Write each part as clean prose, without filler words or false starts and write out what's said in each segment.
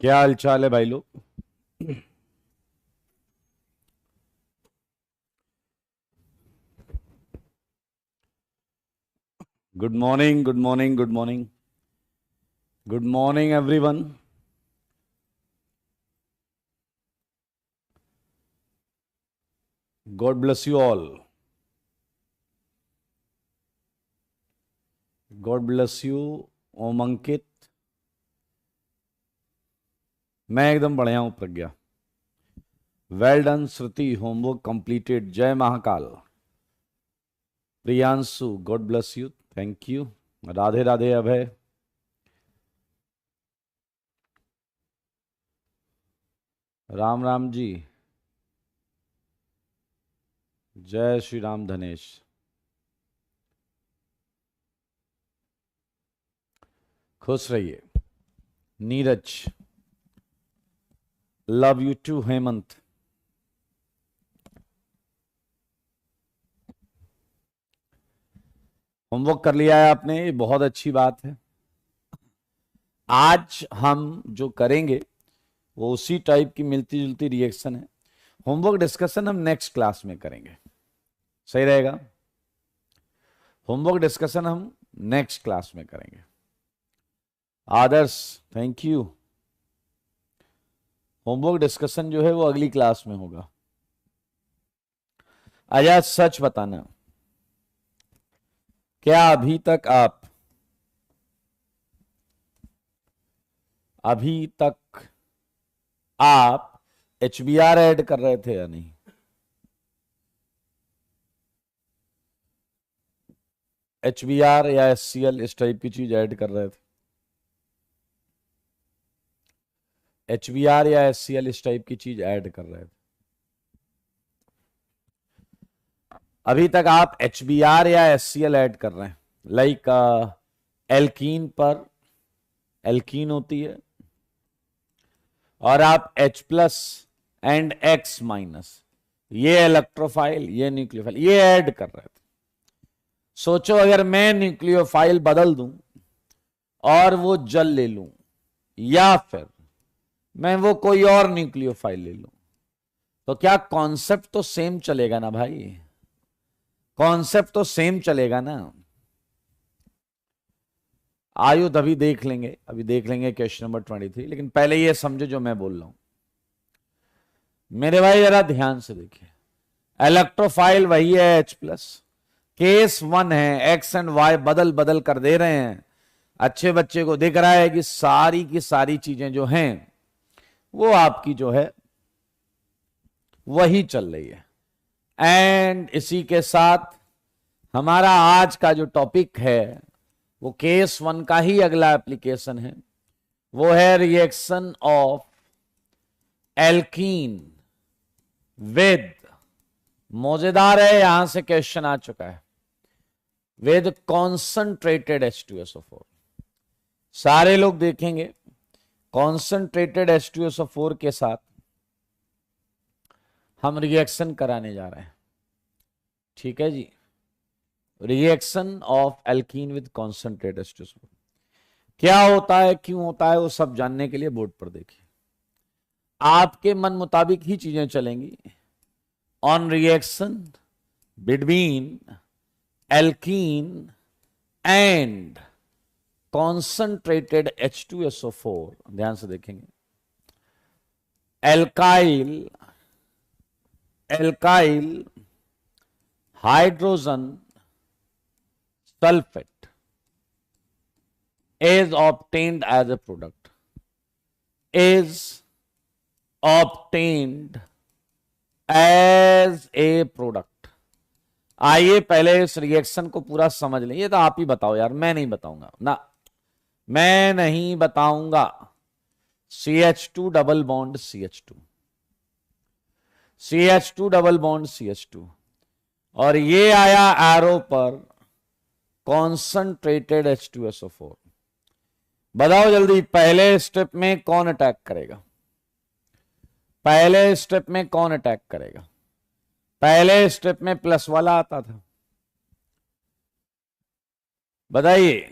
क्या हाल चाल है भाई लोग। Good morning, good morning, good morning, good morning everyone. God bless you all. God bless you. Om Ankit. मैं एकदम बढ़िया हूं Pragya. Well done Shruti, homework completed. जय Mahakal. Priyanshu, god bless you, thank you. Radhe Radhe Abhay. Ram Ram ji. जय श्री राम धनेश। खुश रहिए। Neeraj, love you too. Hemant, homework कर लिया है आपने, ये बहुत अच्छी बात है। आज हम जो करेंगे वो उसी टाइप की मिलती जुलती रिएक्शन है। होमवर्क डिस्कशन हम नेक्स्ट क्लास में करेंगे, सही रहेगा। होमवर्क डिस्कशन हम नेक्स्ट क्लास में करेंगे। आदर्श, थैंक यू। होमवर्क डिस्कशन जो है वो अगली क्लास में होगा। आजाद, सच बताना, क्या अभी तक आप HBR ऐड कर रहे थे या नहीं? HBR या HCl इस टाइप की चीज ऐड कर रहे थे? HBR या HCl इस टाइप की चीज ऐड कर रहे थे? अभी तक आप HBR या HCl ऐड कर रहे हैं। लाइक एल्कीन पर एल्कीन होती है और आप H+ एंड X-, ये इलेक्ट्रोफाइल, ये न्यूक्लियोफाइल, ये ऐड कर रहे थे। सोचो अगर मैं न्यूक्लियोफाइल बदल दूं और वो जल ले लूं, या फिर मैं वो कोई और न्यूक्लियोफाइल ले लूं, तो क्या कॉन्सेप्ट तो सेम चलेगा ना भाई? कॉन्सेप्ट तो सेम चलेगा ना। आयु अभी देख लेंगे, अभी देख लेंगे क्वेश्चन नंबर 23। लेकिन पहले ये समझो जो मैं बोल रहा हूं। मेरे भाई जरा ध्यान से देखिए, इलेक्ट्रोफाइल वही है H+। केस 1 है, एक्स एंड वाई बदल बदल कर दे रहे हैं। अच्छे बच्चे को दिख रहा है कि सारी की सारी चीजें जो हैं वो आपकी जो है वही चल रही है। एंड इसी के साथ हमारा आज का जो टॉपिक है वो केस 1 का ही अगला एप्लीकेशन है। वो है रिएक्शन ऑफ एल्कीन विद, मौजेदार है, यहां से क्वेश्चन आ चुका है, विद कॉन्संट्रेटेड H2SO4। सारे लोग देखेंगे कॉन्संट्रेटेड H2SO4 के साथ हम रिएक्शन कराने जा रहे हैं। ठीक है जी, reaction of alkene with concentrated H2SO4 क्या होता है, क्यों होता है, वो सब जानने के लिए बोर्ड पर देखिए। आपके मन मुताबिक ही चीजें चलेंगी। On reaction between alkene and concentrated H2SO4, ध्यान से देखेंगे। Alkyl alkyl hydrogen sulphate is obtained as a product, is obtained as a product। आइए पहले इस रिएक्शन को पूरा समझ लें। ये तो आप ही बताओ यार, मैं नहीं बताऊंगा ना, मैं नहीं बताऊंगा। CH2 double bond CH2, CH2 double bond CH2, और ये आया एरो पर कॉन्संट्रेटेड H2SO4। बताओ जल्दी, पहले स्टेप में कौन अटैक करेगा? पहले स्टेप में कौन अटैक करेगा? पहले स्टेप में प्लस वाला आता था, बताइए।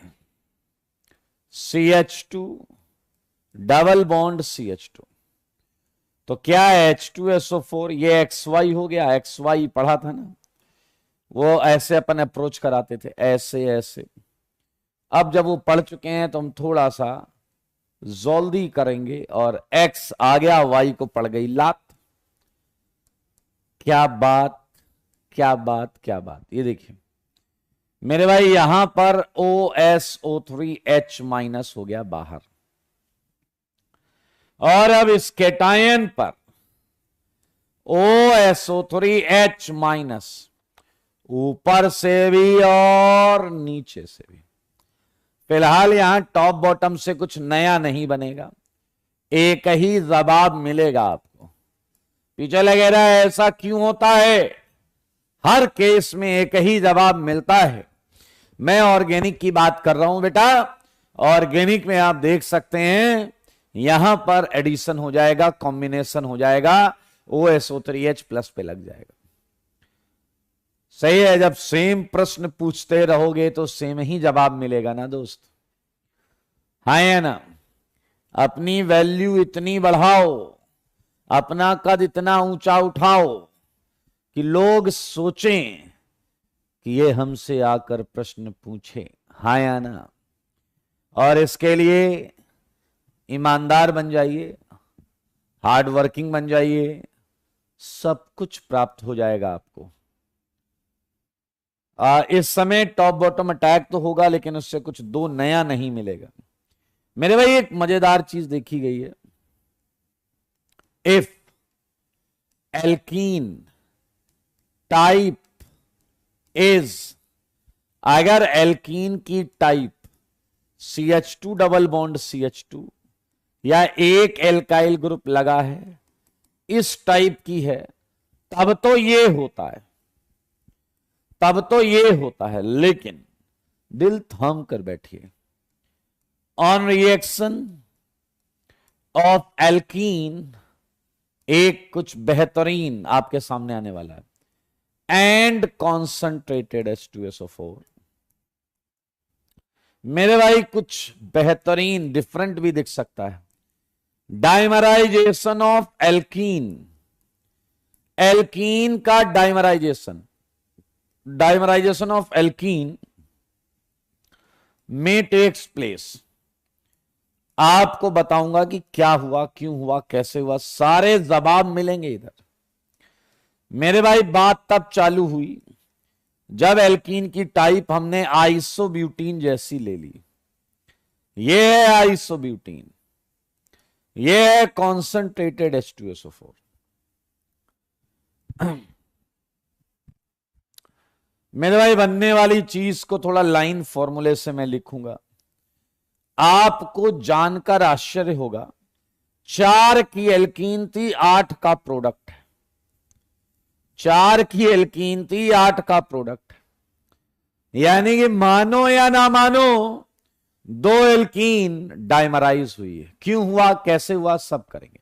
CH2 double bond CH2। तो क्या है H2SO4, ये XY हो गया। XY पढ़ा था ना, वो ऐसे अपन अप्रोच कराते थे, ऐसे ऐसे। अब जब वो पढ़ चुके हैं तो हम थोड़ा सा जल्दी करेंगे, और X आ गया, Y को पड़ गई लात। क्या बात, क्या बात, क्या बात। ये देखिए मेरे भाई, यहां पर OSO3H माइनस हो गया बाहर, और अब इस केटायन पर OSO3H माइनस ऊपर से भी और नीचे से भी। फिलहाल यहां टॉप बॉटम से कुछ नया नहीं बनेगा, एक ही जवाब मिलेगा आपको। पीछे लगे रहा है, ऐसा क्यों होता है? हर केस में एक ही जवाब मिलता है। मैं ऑर्गेनिक की बात कर रहा हूं बेटा। ऑर्गेनिक में आप देख सकते हैं, यहां पर एडिशन हो जाएगा, कॉम्बिनेशन हो जाएगा, OSO3H प्लस पे लग जाएगा। सही है, जब सेम प्रश्न पूछते रहोगे तो सेम ही जवाब मिलेगा ना दोस्त। हाँ है ना? अपनी वैल्यू इतनी बढ़ाओ, अपना कद इतना ऊंचा उठाओ कि लोग सोचें कि ये हमसे आकर प्रश्न पूछे। हाँ या ना? और इसके लिए ईमानदार बन जाइए, हार्ड वर्किंग बन जाइए, सब कुछ प्राप्त हो जाएगा आपको। इस समय टॉप बॉटम अटैक तो होगा, लेकिन उससे कुछ दो नया नहीं मिलेगा मेरे भाई। एक मजेदार चीज देखी गई है, इफ एल्कीन टाइप इज, अगर एल्कीन की type CH2 double bond CH2 या एक एल्काइल ग्रुप लगा है, इस टाइप की है, तब तो ये होता है, तब तो ये होता है। लेकिन दिल थाम कर बैठिए, ऑन रिएक्शन ऑफ एल्कीन एक कुछ बेहतरीन आपके सामने आने वाला है, एंड कॉन्सेंट्रेटेड H2SO4। मेरे भाई कुछ बेहतरीन डिफरेंट भी दिख सकता है। डाइमराइजेशन ऑफ एल्कीन, एल्कीन का डाइमराइजेशन, डाइमराइजेशन ऑफ एल्कीन में टेक्स प्लेस। आपको बताऊंगा कि क्या हुआ, क्यों हुआ, कैसे हुआ, सारे जवाब मिलेंगे इधर मेरे भाई। बात तब चालू हुई जब एल्कीन की टाइप हमने आइसोब्यूटीन जैसी ले ली। ये है आइसोब्यूटीन, ये है कॉन्सेंट्रेटेड H2SO4। मेरे भाई बनने वाली चीज को थोड़ा लाइन फॉर्मूले से मैं लिखूंगा, आपको जानकर आश्चर्य होगा। 4 की एल्कीन थी, 8 का प्रोडक्ट है। 4 की एल्कीन थी, 8 का प्रोडक्ट, यानी कि मानो या ना मानो 2 एल्कीन डाइमराइज हुई है। क्यों हुआ, कैसे हुआ, सब करेंगे।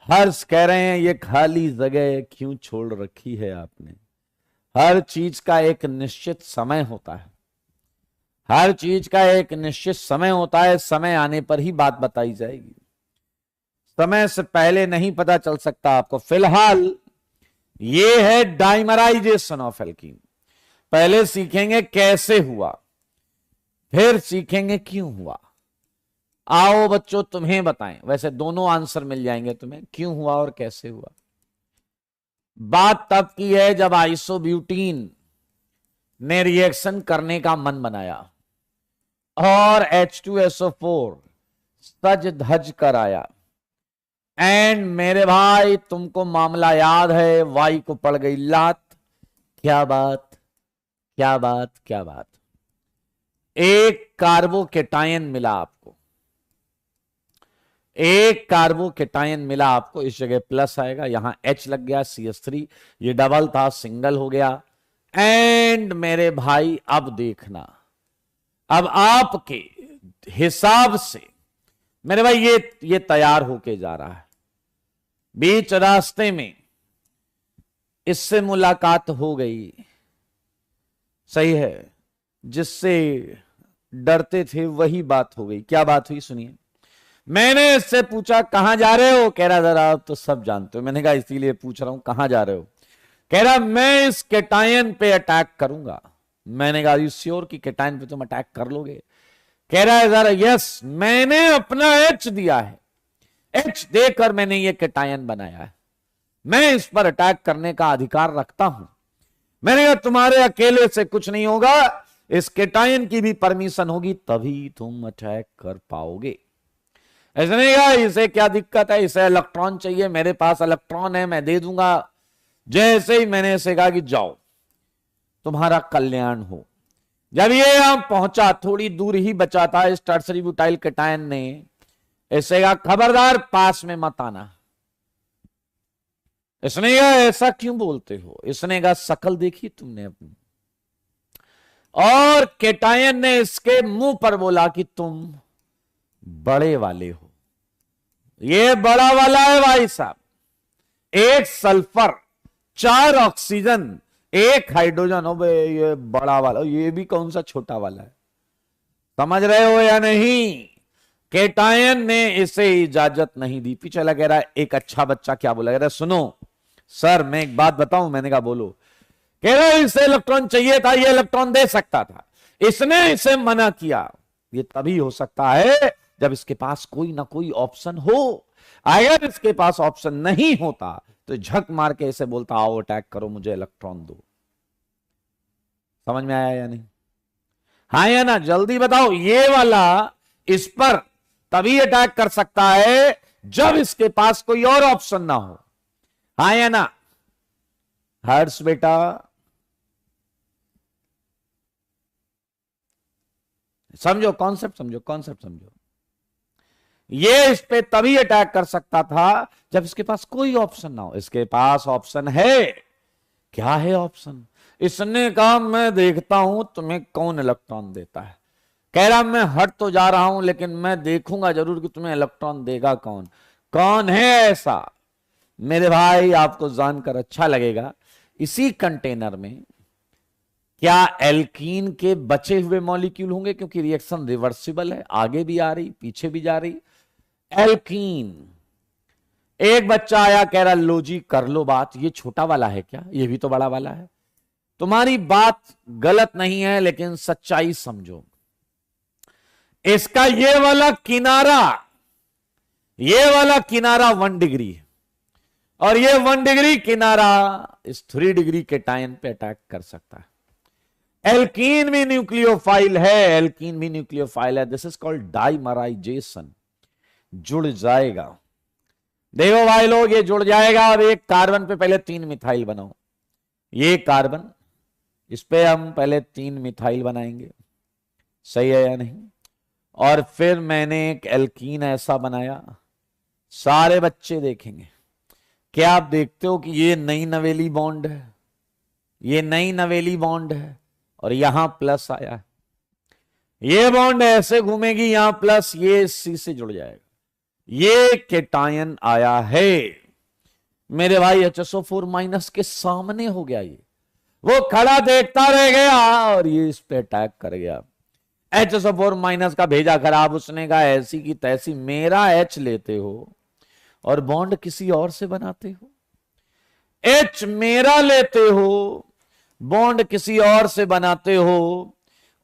हर्ष कह रहे हैं ये खाली जगह क्यों छोड़ रखी है आपने? हर चीज का एक निश्चित समय होता है, हर चीज का एक निश्चित समय होता है। समय आने पर ही बात बताई जाएगी, समय से पहले नहीं पता चल सकता आपको। फिलहाल ये है डाइमराइजेशन ऑफ एल्कीन। पहले सीखेंगे कैसे हुआ, फिर सीखेंगे क्यों हुआ। आओ बच्चों तुम्हें बताएं, वैसे दोनों आंसर मिल जाएंगे तुम्हें, क्यों हुआ और कैसे हुआ। बात तब की है जब आइसोब्यूटीन ने रिएक्शन करने का मन बनाया और H2SO4 सज धज कर आया। एंड मेरे भाई तुमको मामला याद है, Y को पड़ गई लात। क्या बात, क्या बात, क्या बात। एक कार्बोकेटायन मिला आपको, एक कार्बोकेटायन मिला आपको, इस जगह प्लस आएगा, यहां H लग गया, CH3, ये डबल था, सिंगल हो गया। एंड मेरे भाई अब देखना, अब आपके हिसाब से मेरे भाई ये तैयार होके जा रहा है। बीच रास्ते में इससे मुलाकात हो गई, सही है, जिससे डरते थे वही बात हो गई। क्या बात हुई सुनिए। मैंने इससे पूछा कहां जा रहे हो, कह रहा जरा आप तो सब जानते हो। मैंने कहा इसीलिए पूछ रहा हूं कहां जा रहे हो। कह रहा मैं इस केटायन पे अटैक करूंगा। मैंने कहा यू श्योर कि केटायन पे तुम अटैक कर लोगे? कह रहा है जरा यस, मैंने अपना एच दिया है, एच देकर मैंने ये केटायन बनाया है, मैं इस पर अटैक करने का अधिकार रखता हूं। मैंने कहा तुम्हारे अकेले से कुछ नहीं होगा, इस केटायन की भी परमिशन होगी तभी तुम अटैक कर पाओगे। ऐसा नहीं कहा इसे क्या दिक्कत है, इसे इलेक्ट्रॉन चाहिए, मेरे पास इलेक्ट्रॉन है मैं दे दूंगा। जैसे ही मैंने इसे कहा कि जाओ तुम्हारा कल्याण हो, जब ये यहां पहुंचा थोड़ी दूर ही बचा था, इस टर्सरी ब्यूटाइल केटायन ने इसे कहा खबरदार पास में मत आना। इसने कहा ऐसा क्यों बोलते हो? इसने कहा शकल देखी तुमने अपनी? और केटायन ने इसके मुंह पर बोला कि तुम बड़े वाले हो। ये बड़ा वाला है भाई साहब, एक सल्फर, 4 ऑक्सीजन, 1 हाइड्रोजन हो बे, ये बड़ा वाला। ये भी कौन सा छोटा वाला है, समझ रहे हो या नहीं? केटायन ने इसे इजाजत नहीं दी। पीछे लगा कह रहा है एक अच्छा बच्चा क्या बोला, कह रहा सुनो सर मैं एक बात बताऊं। मैंने कहा बोलो। कह रहा है इसे इलेक्ट्रॉन चाहिए था, ये इलेक्ट्रॉन दे सकता था, इसने इसे मना किया। ये तभी हो सकता है जब इसके पास कोई ना कोई ऑप्शन हो। अगर इसके पास ऑप्शन नहीं होता तो झक मार के इसे बोलता आओ अटैक करो, मुझे इलेक्ट्रॉन दो। समझ में आया या नहीं? हाँ या ना, जल्दी बताओ। ये वाला इस पर तभी अटैक कर सकता है जब इसके पास कोई और ऑप्शन ना हो। हाँ या ना? हर्ष बेटा समझो कॉन्सेप्ट, समझो कॉन्सेप्ट समझो। ये इस पे तभी अटैक कर सकता था जब इसके पास कोई ऑप्शन ना हो। इसके पास ऑप्शन है। क्या है ऑप्शन? इसने कहा मैं देखता हूं तुम्हें कौन इलेक्ट्रॉन देता है। कह रहा मैं हट तो जा रहा हूं लेकिन मैं देखूंगा जरूर कि तुम्हें इलेक्ट्रॉन देगा कौन। कौन है ऐसा? मेरे भाई आपको जानकर अच्छा लगेगा, इसी कंटेनर में क्या एल्कीन के बचे हुए मॉलिक्यूल होंगे, क्योंकि रिएक्शन रिवर्सिबल है, आगे भी आ रही पीछे भी जा रही। एल्कीन, एक बच्चा आया कह रहा लो जी कर लो बात, ये छोटा वाला है क्या, ये भी तो बड़ा वाला है। तुम्हारी बात गलत नहीं है लेकिन सच्चाई समझो। इसका ये वाला किनारा 1 डिग्री है और ये 1 डिग्री किनारा इस 3 डिग्री के टाइम पे अटैक कर सकता है। एल्कीन भी न्यूक्लियोफाइल है, एल्कीन भी न्यूक्लियोफाइल है। This is called dimerisation. जुड़ जाएगा, देखो भाई लोग ये जुड़ जाएगा। अब एक कार्बन पे पहले 3 मिथाइल बनाओ, ये कार्बन, इस पे हम पहले 3 मिथाइल बनाएंगे, सही है या नहीं? और फिर मैंने एक एल्कीन ऐसा बनाया, सारे बच्चे देखेंगे। क्या आप देखते हो कि ये नई नवेली बॉन्ड है, ये नई नवेली बॉन्ड है और यहां प्लस आया है। ये बॉन्ड ऐसे घूमेगी, यहां प्लस, ये सी से जुड़ जाएगा। ये केटायन आया है मेरे भाई HSO4- के सामने हो गया। ये वो खड़ा देखता रह गया और ये इस पे अटैक कर गया। HSO4- का भेजा खराब, उसने कहा ऐसी की तैसी मेरा H लेते हो और बॉन्ड किसी और से बनाते हो, H मेरा लेते हो बॉन्ड किसी और से बनाते हो।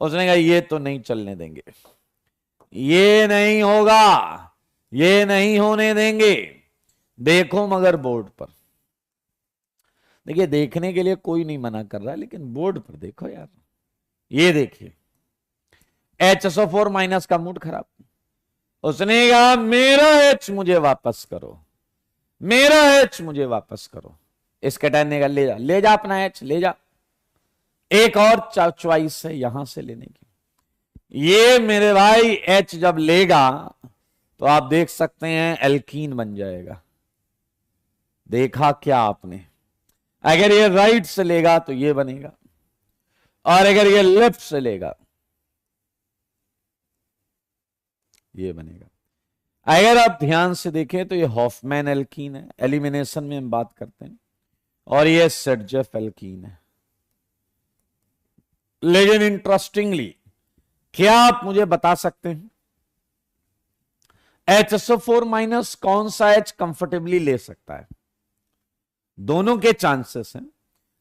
उसने कहा ये तो नहीं चलने देंगे, ये नहीं होगा, ये नहीं होने देंगे। देखो मगर बोर्ड पर, देखिए देखने के लिए कोई नहीं मना कर रहा लेकिन बोर्ड पर देखो यार, ये देखिए HSO4- का मूड खराब। उसने कहा मेरा H मुझे वापस करो, मेरा H मुझे वापस करो। इस केटायन ने कहा ले जा, ले जा अपना H ले जा। एक और चॉइस है यहां से लेने की। ये मेरे भाई H जब लेगा तो आप देख सकते हैं एल्कीन बन जाएगा। देखा क्या आपने? अगर ये राइट से लेगा तो ये बनेगा और अगर ये लेफ्ट से लेगा ये बनेगा। अगर आप ध्यान से देखें तो ये हॉफमैन एल्कीन है, एलिमिनेशन में हम बात करते हैं, और ये सेडजेफ एल्कीन है। लेकिन इंटरेस्टिंगली क्या आप मुझे बता सकते हैं HSO4 माइनस कौन सा H कंफर्टेबली ले सकता है? दोनों के चांसेस हैं,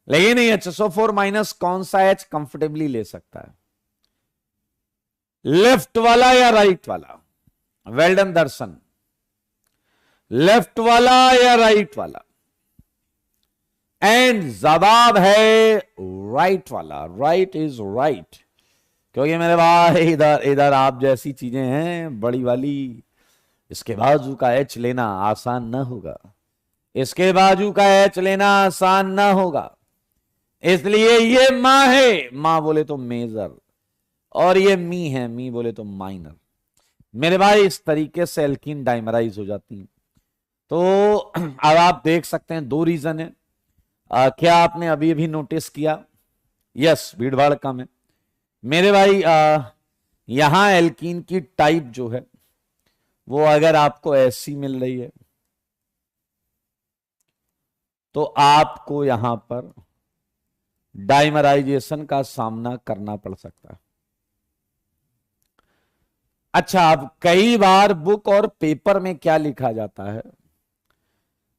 लेकिन HSO4 माइनस कौन सा H कंफर्टेबली ले सकता है? लेफ्ट वाला या राइट वाला? वेल डन दर्शन। लेफ्ट वाला या राइट वाला? एंड जवाब है राइट वाला। राइट इज राइट, क्योंकि मेरे भाई इधर इधर आप जैसी चीजें हैं बड़ी वाली, इसके बाजू का एच लेना आसान ना होगा, इसके बाजू का एच लेना आसान ना होगा। इसलिए ये मां है, मां बोले तो मेजर, और ये मी है, मी बोले तो माइनर। मेरे भाई इस तरीके से एल्कीन डाइमराइज हो जाती है। तो अब आप देख सकते हैं दो रीजन है। क्या आपने अभी अभी नोटिस किया? यस, भीड़ भाड़ कम है मेरे भाई। यहां एल्कीन की टाइप जो है वो अगर आपको ऐसी मिल रही है तो आपको यहां पर डाइमराइजेशन का सामना करना पड़ सकता है। अच्छा, अब कई बार बुक और पेपर में क्या लिखा जाता है,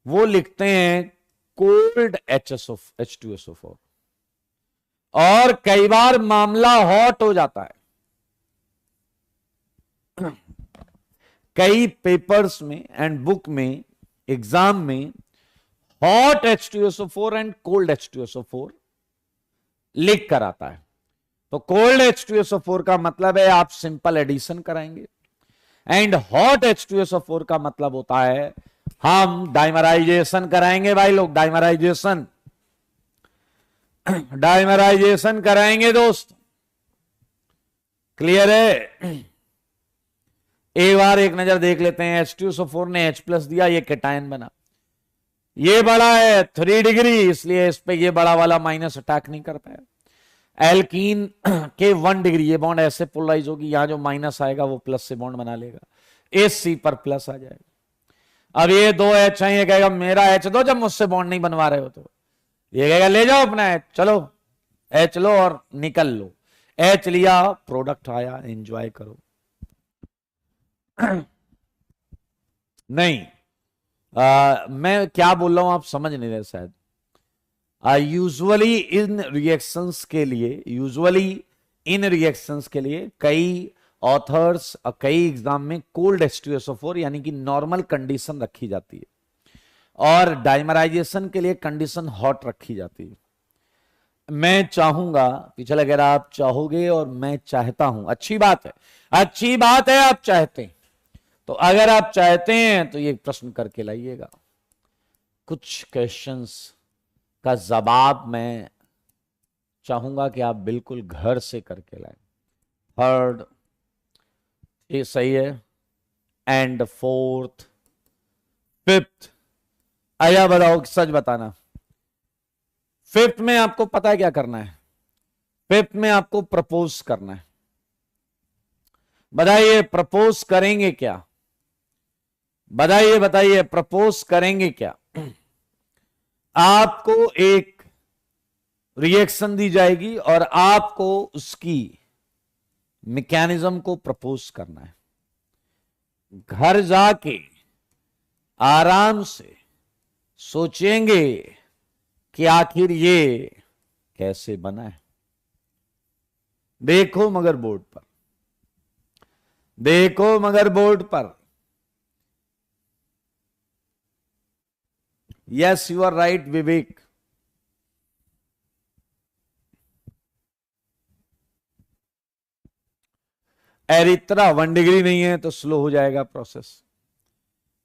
वो लिखते हैं कोल्ड H2SO4, और कई बार मामला हॉट हो जाता है। कई पेपर्स में एंड बुक में, एग्जाम में hot H2SO4 and cold H2SO4 लिख कर आता है। तो कोल्ड H2SO4 का मतलब है आप सिंपल एडिशन कराएंगे, एंड हॉट H2SO4 का मतलब होता है हम डाइमराइजेशन कराएंगे। भाई लोग डाइमराइजेशन डाइमराइजेशन कराएंगे दोस्त, क्लियर है? एक बार एक नजर देख लेते हैं। H2SO4 ने H+ दिया, ये केटायन बना, ये बड़ा है 3 डिग्री, इसलिए इस पे ये बड़ा वाला माइनस अटैक नहीं कर पाया। एल्कीन के 1 डिग्री, ये बॉन्ड ऐसे पोलराइज होगी, यहां जो माइनस आएगा वो प्लस से बॉन्ड बना लेगा, इस C पर प्लस आ जाएगा। अब ये 2 H है, ये कहेगा मेरा H दो, जब मुझसे बॉन्ड नहीं बनवा रहे हो तो ये कहेगा ले जाओ अपना H, चलो H लो और निकल लो। H लिया, प्रोडक्ट आया, एंजॉय करो। नहीं, मैं क्या बोल रहा हूं आप समझ नहीं रहे शायद। यूजुअली इन रिएक्शंस के लिए कई ऑथर्स, कई एग्जाम में कोल्ड H2SO4 यानी कि नॉर्मल कंडीशन रखी जाती है, और डाइमराइजेशन के लिए कंडीशन हॉट रखी जाती है। मैं चाहूंगा पिछले, अगर आप चाहोगे और मैं चाहता हूं, अच्छी बात है, अच्छी बात है आप चाहते हैं, तो अगर आप चाहते हैं तो ये प्रश्न करके लाइएगा। कुछ क्वेश्चंस का जवाब मैं चाहूंगा कि आप बिल्कुल घर से करके लाएं। थर्ड, ये सही है, एंड फोर्थ, फिफ्थ। आया बताओ, सच बताना। फिफ्थ में आपको पता है क्या करना है? फिफ्थ में आपको प्रपोज करना है। बताइए प्रपोज करेंगे क्या? बताइए बताइए प्रपोज करेंगे क्या? आपको एक रिएक्शन दी जाएगी और आपको उसकी मैकेनिज्म को प्रपोज करना है। घर जाके आराम से सोचेंगे कि आखिर ये कैसे बना है। देखो मगर बोर्ड पर, देखो मगर बोर्ड पर। Yes, you are right Vivek. Aritra 1 degree नहीं है तो स्लो हो जाएगा प्रोसेस।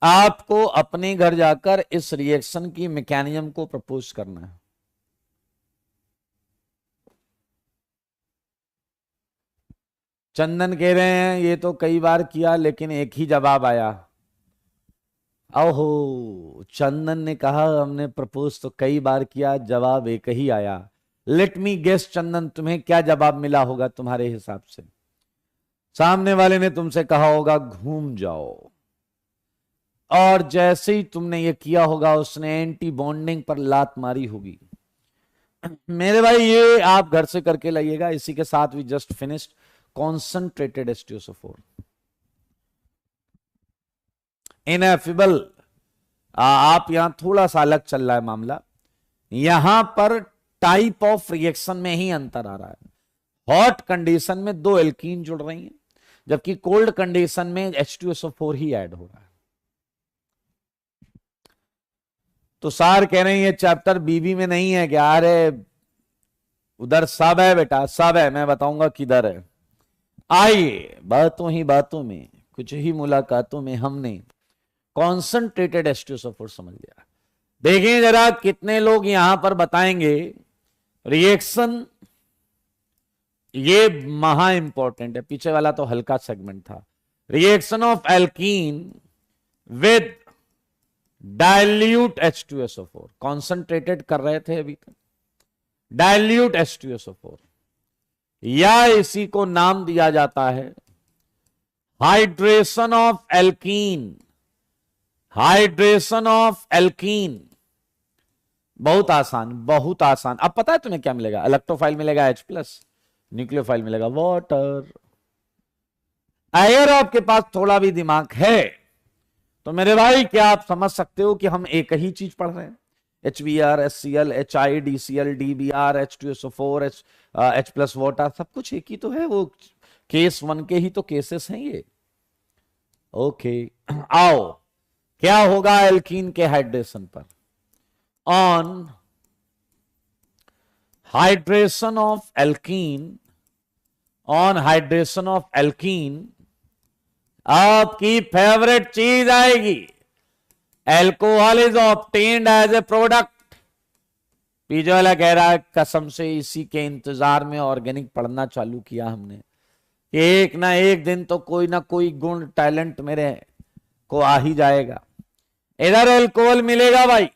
आपको अपने घर जाकर इस रिएक्शन की मैकेनिज्म को प्रपोज करना है। चंदन कह रहे हैं ये तो कई बार किया लेकिन एक ही जवाब आया। ओहो, चंदन ने कहा हमने प्रपोज तो कई बार किया, जवाब एक ही आया। लेट मी गेस चंदन, तुम्हें क्या जवाब मिला होगा तुम्हारे हिसाब से? सामने वाले ने तुमसे कहा होगा घूम जाओ, और जैसे ही तुमने ये किया होगा उसने एंटी बॉन्डिंग पर लात मारी होगी। मेरे भाई ये आप घर से करके लाइएगा। इसी के साथ we just finished concentrated H2SO4। इनएफिबल। आप यहां थोड़ा सा अलग चल रहा है मामला, यहां पर टाइप ऑफ रिएक्शन में ही अंतर आ रहा है। हॉट कंडीशन में दो एल्कीन जुड़ रही हैं, जबकि कोल्ड कंडीशन में H2SO4 ही ऐड हो रहा है। तो सार कह रहे हैं ये चैप्टर बीबी में नहीं है क्या? अरे उधर सब है बेटा, सब है, मैं बताऊंगा किधर है। आइए, बातों ही बातों में, कुछ ही मुलाकातों में हमने कॉन्सेंट्रेटेड H2SO4 समझ लिया। देखिए जरा कितने लोग यहां पर बताएंगे रिएक्शन, ये महा इंपॉर्टेंट है, पीछे वाला तो हल्का सेगमेंट था। Reaction of alkene with dilute H2SO4, concentrated कर रहे थे अभी तक, डाइल्यूट H2SO4, या इसी को नाम दिया जाता है hydration of alkene. Hydration of alkene बहुत आसान, बहुत आसान। अब पता है तुम्हें क्या मिलेगा? इलेक्ट्रोफाइल मिलेगा H+, न्यूक्लियोफाइल मिलेगा वाटर। अगर आपके पास थोड़ा भी दिमाग है तो मेरे भाई क्या आप समझ सकते हो कि हम एक ही चीज पढ़ रहे हैं? HBr, HCl, HI, DCl, DBr, H2SO4, H+ water, सब कुछ एक ही तो है। वो केस 1 के ही तो केसेस हैं ये। ओके, आओ क्या होगा एल्कीन के हाइड्रेशन पर? On hydration of alkene, on hydration of alkene आपकी फेवरेट चीज आएगी, alcohol is obtained as a product. पीछे वाला कह रहा है कसम से इसी के इंतजार में ऑर्गेनिक पढ़ना चालू किया हमने, एक ना एक दिन तो कोई ना कोई गुण टैलेंट मेरे को आ ही जाएगा। इधर एल्कोहल मिलेगा भाई,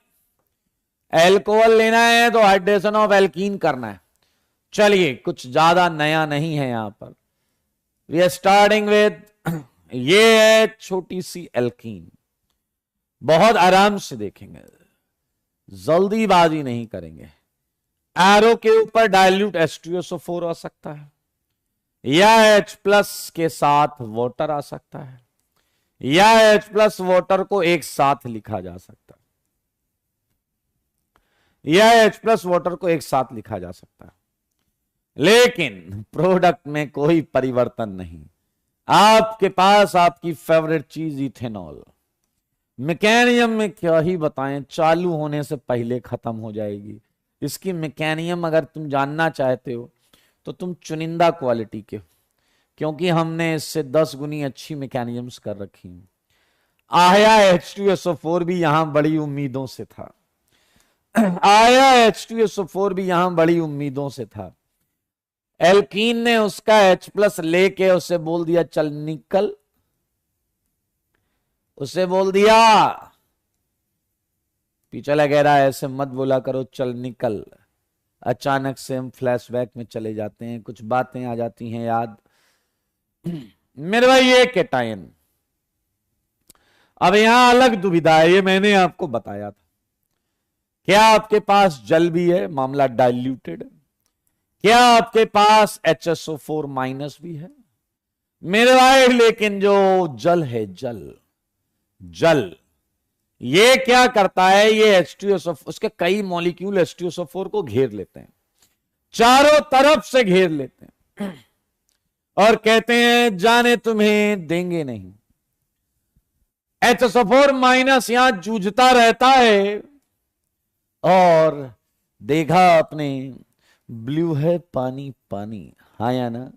एल्कोहल लेना है तो हाइड्रेशन ऑफ एल्कीन करना है। चलिए कुछ ज्यादा नया नहीं है यहां पर, वी आर स्टार्टिंग विद, ये है छोटी सी एल्कीन। बहुत आराम से देखेंगे, जल्दीबाजी नहीं करेंगे। एरो के ऊपर डाइल्यूट H2SO4 आ सकता है, या H+ के साथ वाटर आ सकता है, या H+ वाटर को एक साथ लिखा जा सकता है, या H+ वाटर को एक साथ लिखा जा सकता है। लेकिन प्रोडक्ट में कोई परिवर्तन नहीं। आपके पास आपकी फेवरेट चीज इथेनॉल, मैकेनियम में क्या ही बताएं, चालू होने से पहले खत्म हो जाएगी। इसकी मैकेनियम अगर तुम जानना चाहते हो तो तुम चुनिंदा क्वालिटी के हो, क्योंकि हमने इससे 10 गुनी अच्छी मैकेनियम्स कर रखी हैं। आया H2SO4 भी यहां बड़ी उम्मीदों से था, आया H2SO4 भी यहां बड़ी उम्मीदों से था। एल्कीन ने उसका H+ लेके उसे बोल दिया चल निकल, उसे बोल दिया, पीछे लग रहा है ऐसे मत बोला करो चल निकल। अचानक से हम फ्लैशबैक में चले जाते हैं, कुछ बातें आ जाती हैं याद। मेरे भाई ये कैटायन, अब यहां अलग दुविधा है, ये मैंने आपको बताया था। क्या आपके पास जल भी है, मामला डाइल्यूटेड? क्या आपके पास HSO4- भी है मेरे भाई? लेकिन जो जल है, जल जल ये क्या करता है, ये H2SO4, उसके कई मॉलिक्यूल H2SO4 को घेर लेते हैं, चारों तरफ से घेर लेते हैं और कहते हैं जाने तुम्हें देंगे नहीं। HSO4- यहां जूझता रहता है और देखा अपने ब्लू है पानी पानी, हाँ या ना,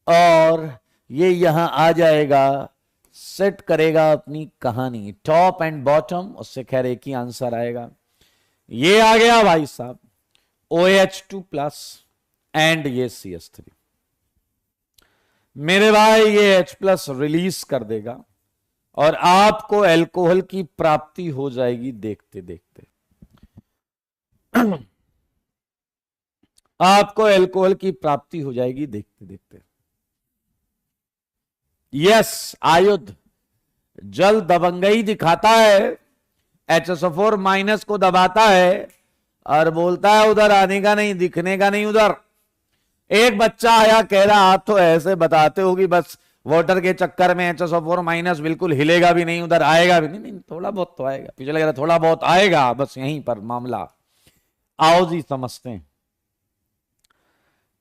और ये यहां आ जाएगा, सेट करेगा अपनी कहानी, टॉप एंड बॉटम, उससे खैर एक ही आंसर आएगा। ये आ गया भाई साहब OH2+ एंड ये CH3। मेरे भाई ये H+ रिलीज कर देगा और आपको एल्कोहल की प्राप्ति हो जाएगी देखते देखते। आपको एल्कोहल की प्राप्ति हो जाएगी देखते देखते। यस, आयुध जल दबंगई दिखाता है, HSO4- को दबाता है और बोलता है उधर आने का नहीं, दिखने का नहीं उधर। एक बच्चा आया कह रहा आप तो ऐसे बताते हो कि बस वाटर के चक्कर में HSO4 माइनस बिल्कुल हिलेगा भी नहीं, उधर आएगा भी नहीं, नहीं थोड़ा बहुत तो आएगा, पीछे लग रहा थोड़ा बहुत आएगा, बस यहीं पर मामला। आओ जी समझते हैं।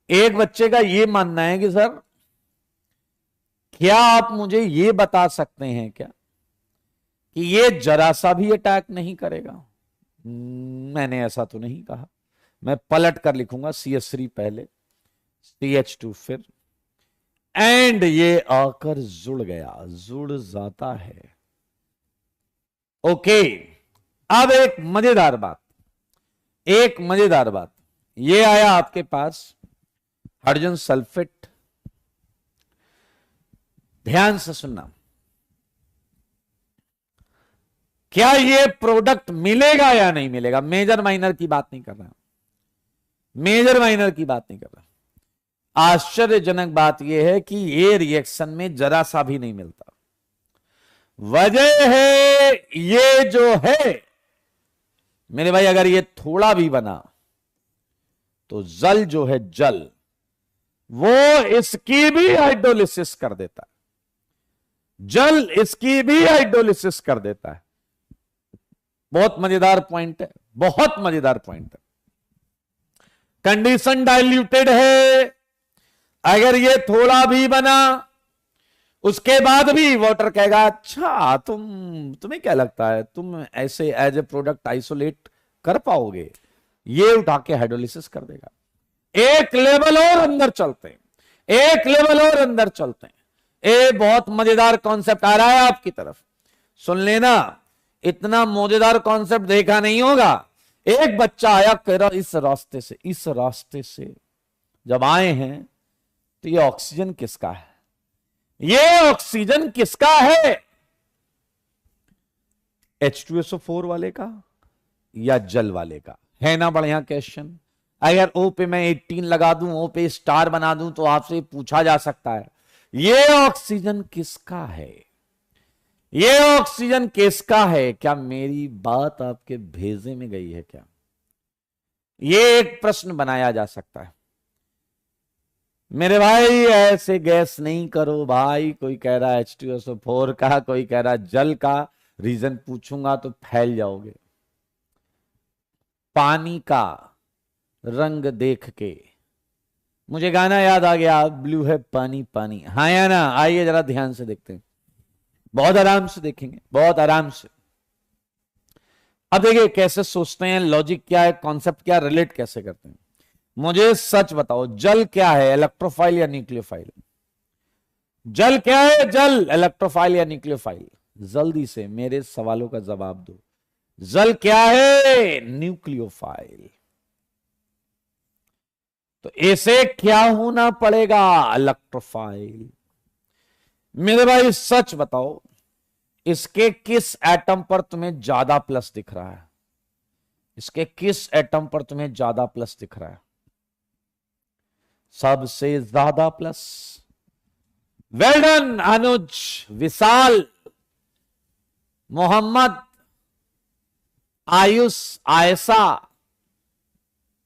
एक बच्चे का यह मानना है कि सर क्या आप मुझे यह बता सकते हैं क्या कि ये जरा सा भी अटैक नहीं करेगा? मैंने ऐसा तो नहीं कहा। मैं पलट कर लिखूंगा CH3 पहले, CH2 फिर, एंड ये आकर जुड़ गया, जुड़ जाता है। ओके, अब एक मजेदार बात, एक मजेदार बात, ये आया आपके पास हाइड्रोजन सल्फेट। ध्यान से सुनना, क्या ये प्रोडक्ट मिलेगा या नहीं मिलेगा? मेजर माइनर की बात नहीं कर रहा, मेजर माइनर की बात नहीं कर रहा। आश्चर्यजनक बात यह है कि ये रिएक्शन में जरा सा भी नहीं मिलता। वजह है ये जो है मेरे भाई, अगर ये थोड़ा भी बना तो जल जो है जल, वो इसकी भी हाइड्रोलिसिस कर देता है, जल इसकी भी हाइड्रोलिसिस कर देता है। बहुत मजेदार पॉइंट है, बहुत मजेदार पॉइंट है। कंडीशन डाइल्यूटेड है, अगर ये थोड़ा भी बना उसके बाद भी वाटर कहेगा अच्छा तुम्हें क्या लगता है तुम ऐसे एज ए प्रोडक्ट आइसोलेट कर पाओगे? ये उठा के हाइड्रोलिसिस कर देगा। एक लेवल और अंदर चलते हैं, एक लेवल और अंदर चलते हैं। ये बहुत मजेदार कॉन्सेप्ट आ रहा है आपकी तरफ, सुन लेना। इतना मजेदार कॉन्सेप्ट देखा नहीं होगा। एक बच्चा आया, कह रहा इस रास्ते से, इस रास्ते से जब आए हैं तो ये ऑक्सीजन किसका है? ये ऑक्सीजन किसका है? H2SO4 वाले का या जल वाले का? है ना बढ़िया क्वेश्चन। अगर O पे मैं 18 लगा दूं, O पे स्टार बना दूं, तो आपसे पूछा जा सकता है ये ऑक्सीजन किसका है? ये ऑक्सीजन किसका है? क्या मेरी बात आपके भेजे में गई है क्या? ये एक प्रश्न बनाया जा सकता है। मेरे भाई ऐसे गैस नहीं करो भाई। कोई कह रहा है H2SO4 का, कोई कह रहा है जल का। रीजन पूछूंगा तो फैल जाओगे। पानी का रंग देख के मुझे गाना याद आ गया, ब्लू है पानी पानी। हाँ या ना? आइए जरा ध्यान से देखते हैं, बहुत आराम से देखेंगे, बहुत आराम से। अब देखिए कैसे सोचते हैं, लॉजिक क्या है, कॉन्सेप्ट क्या, रिलेट कैसे करते हैं। मुझे सच बताओ, जल क्या है, इलेक्ट्रोफाइल या न्यूक्लियोफाइल? जल क्या है? जल इलेक्ट्रोफाइल या न्यूक्लियोफाइल? जल्दी से मेरे सवालों का जवाब दो। जल क्या है? न्यूक्लियोफाइल। तो ऐसे क्या होना पड़ेगा? इलेक्ट्रोफाइल। मेरे भाई सच बताओ, इसके किस एटम पर तुम्हें ज्यादा प्लस दिख रहा है? इसके किस एटम पर तुम्हें ज्यादा प्लस दिख रहा है? सबसे ज्यादा प्लस। वेल डन अनुज, विशाल, मोहम्मद, आयुष, आयशा,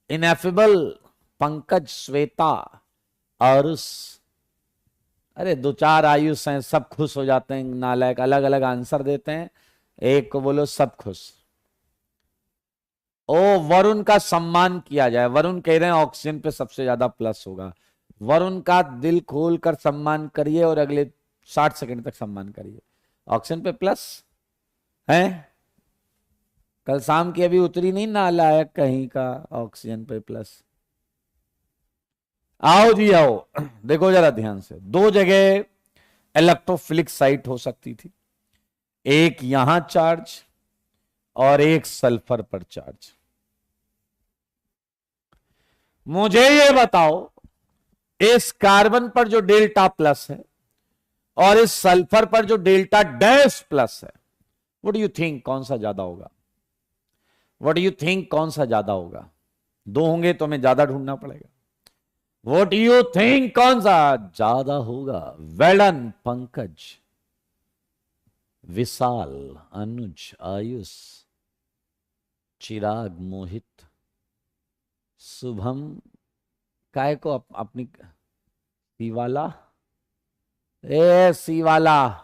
इनएफेबल, पंकज, श्वेता, आरुष। अरे दो चार आयुष हैं, सब खुश हो जाते हैं। नालायक अलग अलग आंसर देते हैं, एक को बोलो सब खुश। ओ वरुण का सम्मान किया जाए। वरुण कह रहे हैं ऑक्सीजन पे सबसे ज्यादा प्लस होगा। वरुण का दिल खोल कर सम्मान करिए और अगले 60 सेकंड तक सम्मान करिए। ऑक्सीजन पे प्लस है। कल शाम की अभी उतरी नहीं नालायक कहीं का, ऑक्सीजन पे प्लस। आओ जी आओ, देखो जरा ध्यान से। दो जगह इलेक्ट्रोफिलिक साइट हो सकती थी, एक यहां चार्ज और एक सल्फर पर चार्ज। मुझे ये बताओ, इस कार्बन पर जो डेल्टा प्लस है और इस सल्फर पर जो डेल्टा डैश प्लस है, व्हाट डू यू थिंक कौन सा ज्यादा होगा? व्हाट डू यू थिंक कौन सा ज्यादा होगा? दो होंगे तो हमें ज्यादा ढूंढना पड़ेगा। व्हाट डू यू थिंक कौन सा ज्यादा होगा? वेल डन पंकज, विशाल, अनुज, आयुष, चिराग, मोहित, शुभम, काय को अपनी वाला ए सी वाला,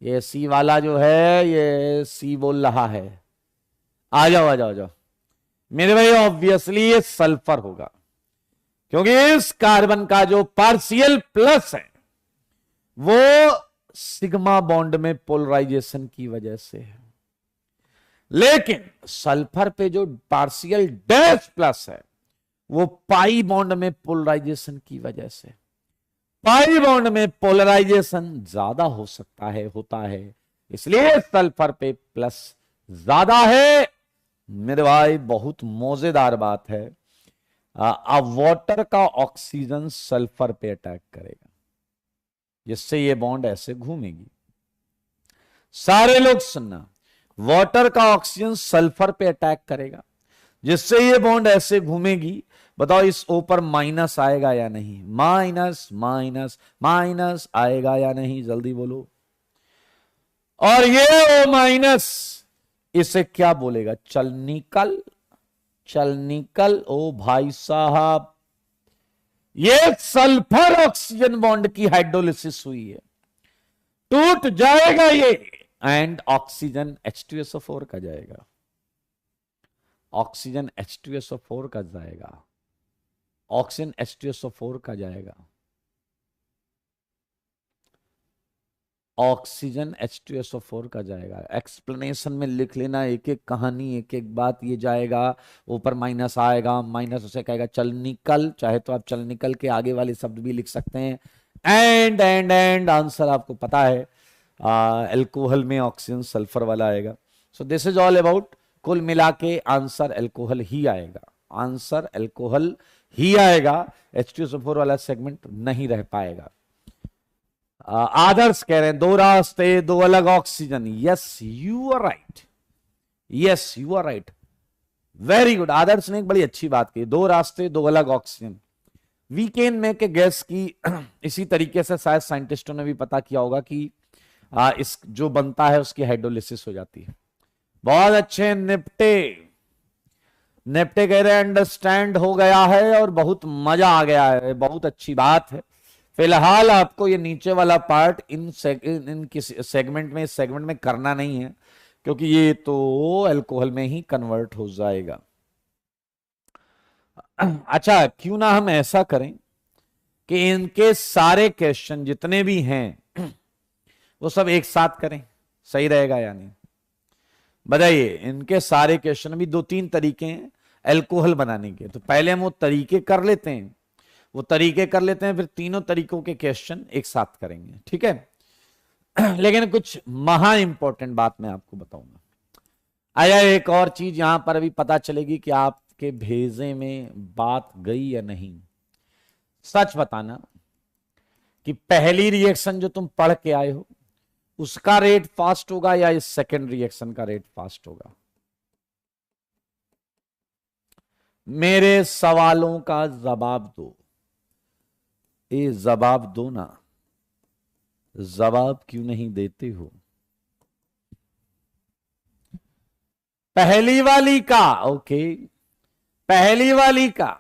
ये सी वाला जो है ये सी बोल रहा है। आ जाओ आ जाओ आ जाओ मेरे भाई, ऑब्वियसली ये सल्फर होगा, क्योंकि इस कार्बन का जो पार्शियल प्लस है वो सिग्मा बॉन्ड में पोलराइजेशन की वजह से है, लेकिन सल्फर पे जो पार्शियल डैश प्लस है वो पाई बॉन्ड में पोलराइजेशन की वजह से। पाई बॉन्ड में पोलराइजेशन ज्यादा हो सकता है, होता है, इसलिए सल्फर पे प्लस ज्यादा है। मेरे भाई बहुत मजेदार बात है, अब वाटर का ऑक्सीजन सल्फर पे अटैक करेगा, जिससे ये बॉन्ड ऐसे घूमेगी। सारे लोग सुनना, वाटर का ऑक्सीजन सल्फर पे अटैक करेगा, जिससे ये बॉन्ड ऐसे घूमेगी। बताओ इस ओ पर माइनस आएगा या नहीं? माइनस माइनस माइनस आएगा या नहीं? जल्दी बोलो। और ये ओ माइनस इसे क्या बोलेगा? चल निकल, चल निकल। ओ भाई साहब, ये सल्फर ऑक्सीजन बॉन्ड की हाइड्रोलिसिस हुई है, टूट जाएगा ये, एंड ऑक्सीजन H2SO4 का जाएगा, ऑक्सीजन H2SO4 का जाएगा, ऑक्सीजन H2SO4 का जाएगा, ऑक्सीजन H2SO4 का जाएगा। एक्सप्लेनेशन में लिख लेना, एक एक कहानी, एक एक बात, ये जाएगा, ऊपर माइनस आएगा, माइनस उसे कहेगा चल निकल, चाहे तो आप चल निकल के आगे वाले शब्द भी लिख सकते हैं। एंड एंड एंड आंसर आपको पता है, अल्कोहल में ऑक्सीजन सल्फर वाला आएगा। So this is all about, कुल मिला के आंसर अल्कोहल ही आएगा, आंसर अल्कोहल ही आएगा, H2SO4 वाला सेगमेंट नहीं रह पाएगा। आदर्श कह रहे हैं दो रास्ते दो अलग oxygen. Yes you are right, yes you are right, very good. Adarsh ने एक बड़ी अच्छी बात की, दो रास्ते दो अलग oxygen. We can make a guess की इसी तरीके से शायद साइंटिस्टों ने भी पता किया होगा कि इस जो बनता है उसकी हाइड्रोलिसिस हो जाती है। बहुत अच्छे निपटे, निपटे कह रहे हैं अंडरस्टैंड हो गया है और बहुत मजा आ गया है, बहुत अच्छी बात है। फिलहाल आपको ये नीचे वाला पार्ट इन किसी सेगमेंट में, इस सेगमेंट में करना नहीं है, क्योंकि ये तो अल्कोहल में ही कन्वर्ट हो जाएगा। अच्छा, क्यों ना हम ऐसा करें कि इनके सारे क्वेश्चन जितने भी हैं वो सब एक साथ करें, सही रहेगा या नहीं? बताइए, इनके सारे क्वेश्चन भी दो तीन तरीके हैं अल्कोहल बनाने के, तो पहले हम वो तरीके कर लेते हैं, वो तरीके कर लेते हैं, फिर तीनों तरीकों के क्वेश्चन एक साथ करेंगे, ठीक है? लेकिन कुछ महा इंपॉर्टेंट बात मैं आपको बताऊंगा। आया एक और चीज यहां पर अभी पता चलेगी कि आपके भेजे में बात गई या नहीं। सच बताना कि पहली रिएक्शन जो तुम पढ़ के आए हो उसका रेट फास्ट होगा या इस सेकेंड रिएक्शन का रेट फास्ट होगा? मेरे सवालों का जवाब दो, ये जवाब दो ना, जवाब क्यों नहीं देते हो? पहली वाली का, ओके, पहली वाली का,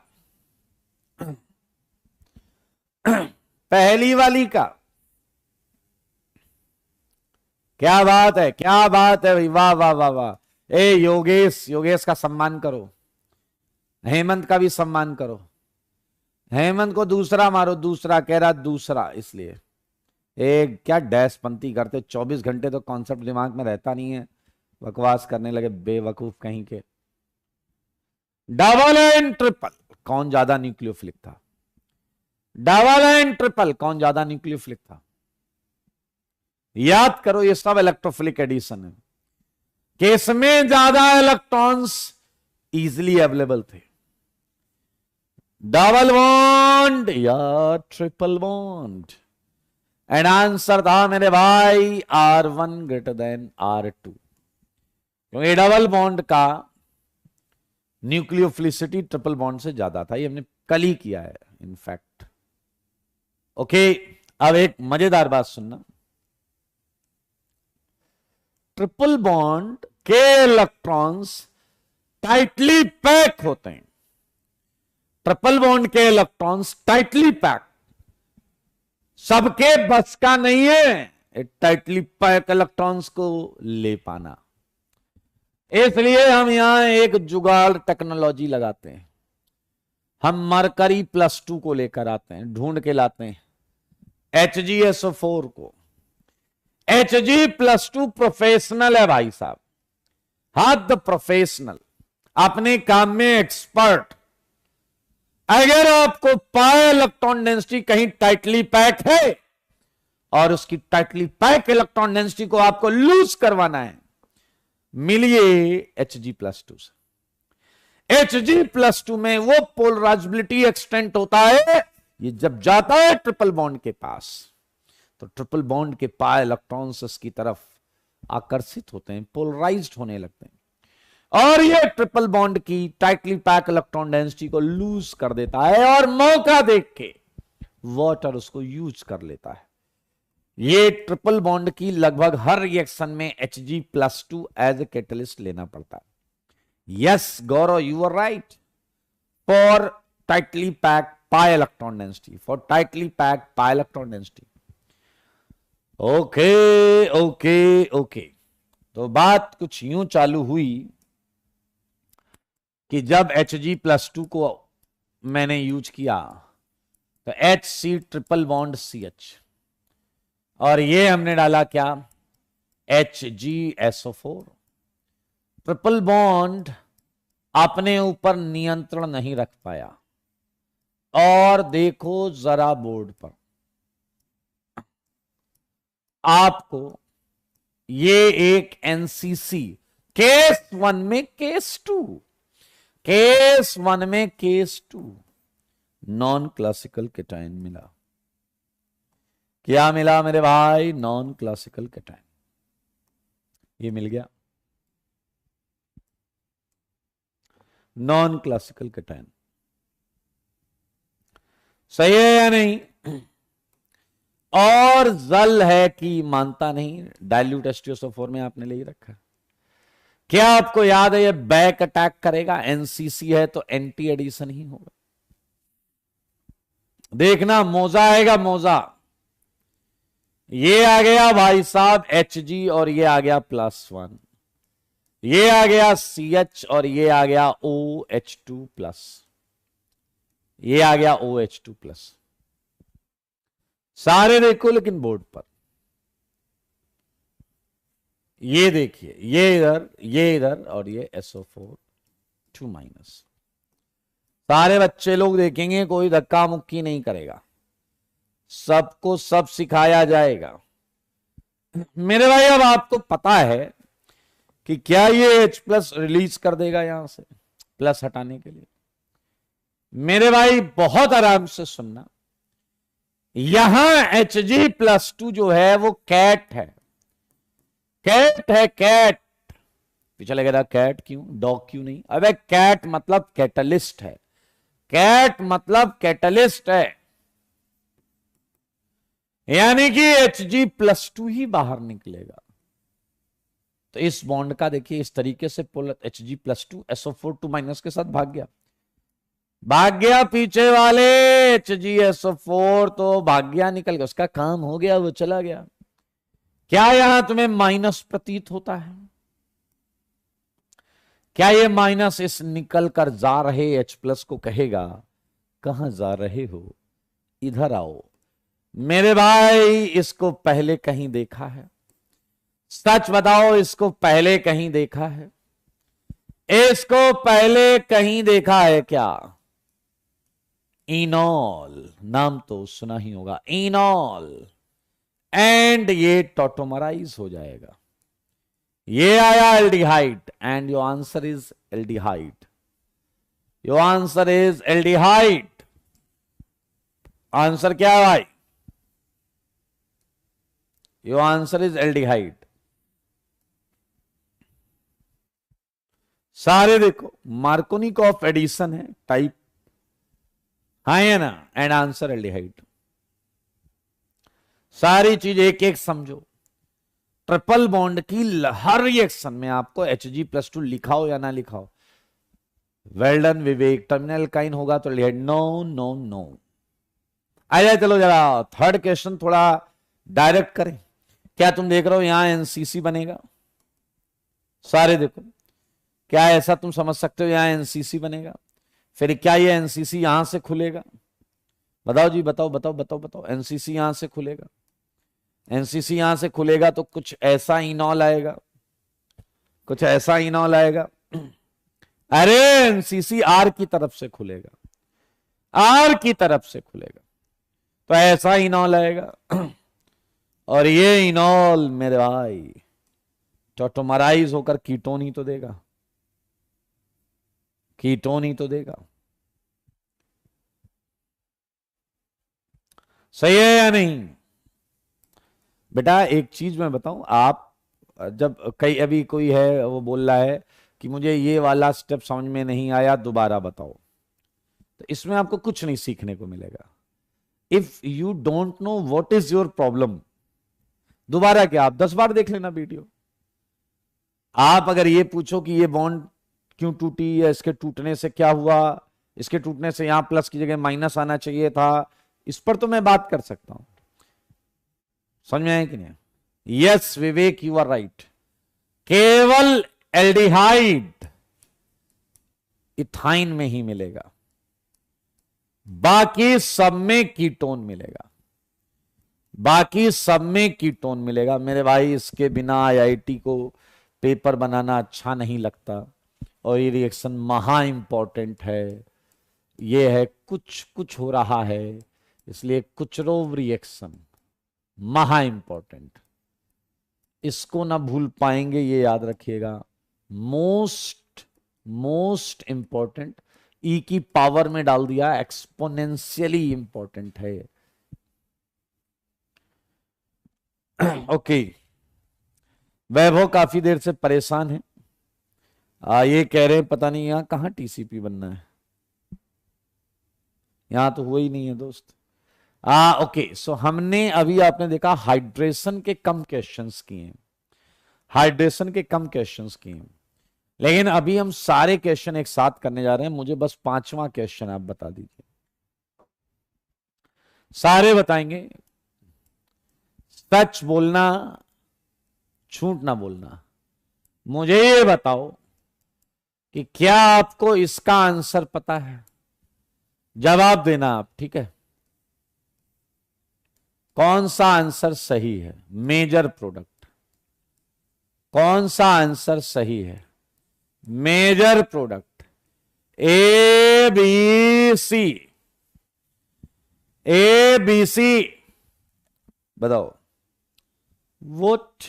पहली वाली का, क्या बात है, क्या बात है भाई, वाह वाह वाह वाह। ए योगेश, योगेश का सम्मान करो, हेमंत का भी सम्मान करो। हेमंत को दूसरा मारो, दूसरा कह रहा दूसरा, इसलिए एक क्या डैश पंती करते, 24 घंटे तो कॉन्सेप्ट दिमाग में रहता नहीं है, बकवास करने लगे बेवकूफ कहीं के। डबल एंड ट्रिपल कौन ज्यादा न्यूक्लियोफिलिक था? डबल एंड ट्रिपल कौन ज्यादा न्यूक्लियोफिलिक था? याद करो, ये सब इलेक्ट्रोफिलिक एडिशन है, केस में ज्यादा इलेक्ट्रॉन्स इजिली अवेलेबल थे। डबल बॉन्ड या ट्रिपल बॉन्ड? एंड आंसर था मेरे भाई R1 ग्रेटर देन R2, क्योंकि डबल बॉन्ड का न्यूक्लियोफिलिसिटी ट्रिपल बॉन्ड से ज्यादा था, ये हमने कल ही किया है इनफैक्ट। ओके, अब एक मजेदार बात सुनना, ट्रिपल बॉन्ड के इलेक्ट्रॉन्स टाइटली पैक होते हैं, ट्रिपल बॉन्ड के इलेक्ट्रॉन्स टाइटली पैक, सबके बस का नहीं है टाइटली पैक इलेक्ट्रॉन्स को ले पाना। इसलिए हम यहां एक जुगाड़ टेक्नोलॉजी लगाते हैं। हम मरकरी +2 को लेकर आते हैं, ढूंढ के लाते हैं HgSO4 को। Hg+2 प्रोफेशनल है भाई साहब, हद प्रोफेशनल, अपने काम में एक्सपर्ट। अगर आपको पाए इलेक्ट्रॉन डेंसिटी कहीं टाइटली पैक है और उसकी टाइटली पैक इलेक्ट्रॉन डेंसिटी को आपको लूज करवाना है, मिलिए Hg+2 से। Hg+2 में वो पोलराइजेबिलिटी एक्सटेंट होता है, ये जब जाता है ट्रिपल बॉन्ड के पास तो ट्रिपल बॉन्ड के पाए इलेक्ट्रॉन्स इसकी तरफ आकर्षित होते हैं, पोलराइज्ड होने लगते हैं और ये ट्रिपल बॉन्ड की टाइटली पैक इलेक्ट्रॉन डेंसिटी को लूज कर देता है और मौका देख के वाटर उसको यूज कर लेता है। ये ट्रिपल बॉन्ड की लगभग हर रिएक्शन में Hg+2 एज ए कैटलिस्ट लेना पड़ता है। Yes Gaurav, you are right. For tightly pack pi electron density, for tightly pack pi electron density. Okay okay okay. तो बात कुछ यूं चालू हुई कि जब Hg+2 को मैंने यूज किया तो HC ट्रिपल बॉन्ड CH और ये हमने डाला क्या, HgSO4। ट्रिपल बॉन्ड अपने ऊपर नियंत्रण नहीं रख पाया और देखो जरा बोर्ड पर आपको ये एक NCC केस 1 में केस 2, केस 1 में केस 2 नॉन क्लासिकल कैटायन मिला। क्या मिला मेरे भाई, नॉन क्लासिकल कैटायन, ये मिल गया नॉन क्लासिकल कैटायन। सही है या नहीं? और जल है कि मानता नहीं, डाइल्यूट H2SO4 में आपने ले ही रखा। क्या आपको याद है ये बैक अटैक करेगा, NCC है तो एंटी एडिशन ही होगा। देखना मोजा आएगा, मोजा। ये आ गया भाई साहब Hg और ये आ गया +1, ये आ गया CH और ये आ गया OH2+, ये आ गया OH2+। सारे देखो लेकिन बोर्ड पर, ये देखिए, ये इधर और ये SO4 2-। सारे बच्चे लोग देखेंगे, कोई धक्का मुक्की नहीं करेगा, सबको सब सिखाया जाएगा। मेरे भाई अब आपको पता है कि क्या ये H+ रिलीज कर देगा यहां से प्लस हटाने के लिए। मेरे भाई बहुत आराम से सुनना, यहां Hg+2 जो है वो कैट है, कैट है, कैट। पीछे लगेगा कैट क्यों, डॉग क्यों नहीं? अबे कैट मतलब कैटलिस्ट है, कैट मतलब कैटलिस्ट है, यानी कि Hg+2 ही बाहर निकलेगा। तो इस बॉन्ड का देखिए इस तरीके से पोलर Hg+2 SO4 2- के साथ भाग गया पीछे वाले HgSO4 तो भाग गया, निकल गया, उसका काम हो गया, वो चला गया। क्या यहां तुम्हें माइनस प्रतीत होता है? क्या ये माइनस इस निकल कर जा रहे H+ को कहेगा कहां जा रहे हो, इधर आओ? मेरे भाई इसको पहले कहीं देखा है? सच बताओ, इसको पहले कहीं देखा है? इसको पहले कहीं देखा है क्या? इनॉल नाम तो सुना ही होगा, इनॉल। एंड ये टॉटोमराइज हो जाएगा, ये आया aldehyde and your answer is aldehyde, your answer is aldehyde. Answer क्या है भाई? Your answer is aldehyde. सारे देखो मार्कोनिकॉफ एडिशन है, टाइप हाँ है ना, एंड आंसर एल्डिहाइड। सारी चीज एक एक समझो। ट्रिपल बॉन्ड की हर रिएक्शन में आपको Hg+2 लिखाओ या ना लिखाओ, वेल डन विवेक। टर्मिनल काइन होगा तो एल्डिहाइड, नो नो नो, आइए चलो जरा थर्ड क्वेश्चन थोड़ा डायरेक्ट करें। क्या तुम देख रहे हो यहां एनसीसी बनेगा? सारे देखो, क्या ऐसा तुम समझ सकते हो यहां एनसीसी बनेगा? फिर क्या ये एनसीसी यहां से खुलेगा? बताओ जी, बताओ बताओ बताओ बताओ। एनसीसी यहां से खुलेगा, एनसीसी यहां से खुलेगा तो कुछ ऐसा इनॉल आएगा, कुछ ऐसा इनॉल आएगा। अरे एनसीसी आर की तरफ से खुलेगा, आर की तरफ से खुलेगा तो ऐसा इनॉल आएगा। और ये इनॉल मेरे भाई टोटोमराइज होकर कीटोन ही तो देगा, कीटोन ही तो देगा। सही है या नहीं? बेटा एक चीज मैं बताऊं, आप जब कई अभी कोई है वो बोल रहा है कि मुझे ये वाला स्टेप समझ में नहीं आया, दोबारा बताओ, तो इसमें आपको कुछ नहीं सीखने को मिलेगा। If you don't know what is your problem, दोबारा क्या, आप 10 बार देख लेना वीडियो। आप अगर ये पूछो कि ये बॉन्ड क्यों टूटी या इसके टूटने से क्या हुआ, इसके टूटने से यहां प्लस की जगह माइनस आना चाहिए था, इस पर तो मैं बात कर सकता हूं। समझ में आया कि नहीं? Yes Vivek, you are right. केवल एल्डिहाइड इथाइन में ही मिलेगा, बाकी सब में कीटोन मिलेगा, बाकी सब में कीटोन मिलेगा मेरे भाई। इसके बिना आईआईटी को पेपर बनाना अच्छा नहीं लगता। और ये रिएक्शन महा इंपॉर्टेंट है, ये है कुछ कुछ हो रहा है, इसलिए कुचरोव रिएक्शन महा इंपॉर्टेंट, इसको ना भूल पाएंगे, ये याद रखिएगा। मोस्ट मोस्ट इंपॉर्टेंट, ई की पावर में डाल दिया, एक्सपोनेंशियली इंपॉर्टेंट है। ओके वैभव काफी देर से परेशान है, ये कह रहे हैं पता नहीं यहां कहां टीसीपी बनना है, यहां तो हुआ ही नहीं है दोस्त। ओके सो हमने अभी आपने देखा हाइड्रेशन के कम क्वेश्चंस किए, हाइड्रेशन के कम क्वेश्चंस किए, लेकिन अभी हम सारे क्वेश्चन एक साथ करने जा रहे हैं। मुझे बस 5वां क्वेश्चन आप बता दीजिए, सारे बताएंगे। सच बोलना, झूठ ना बोलना। मुझे ये बताओ कि क्या आपको इसका आंसर पता है? जवाब देना आप, ठीक है? कौन सा आंसर सही है? मेजर प्रोडक्ट, कौन सा आंसर सही है? Major product, A B C, A B C, बताओ what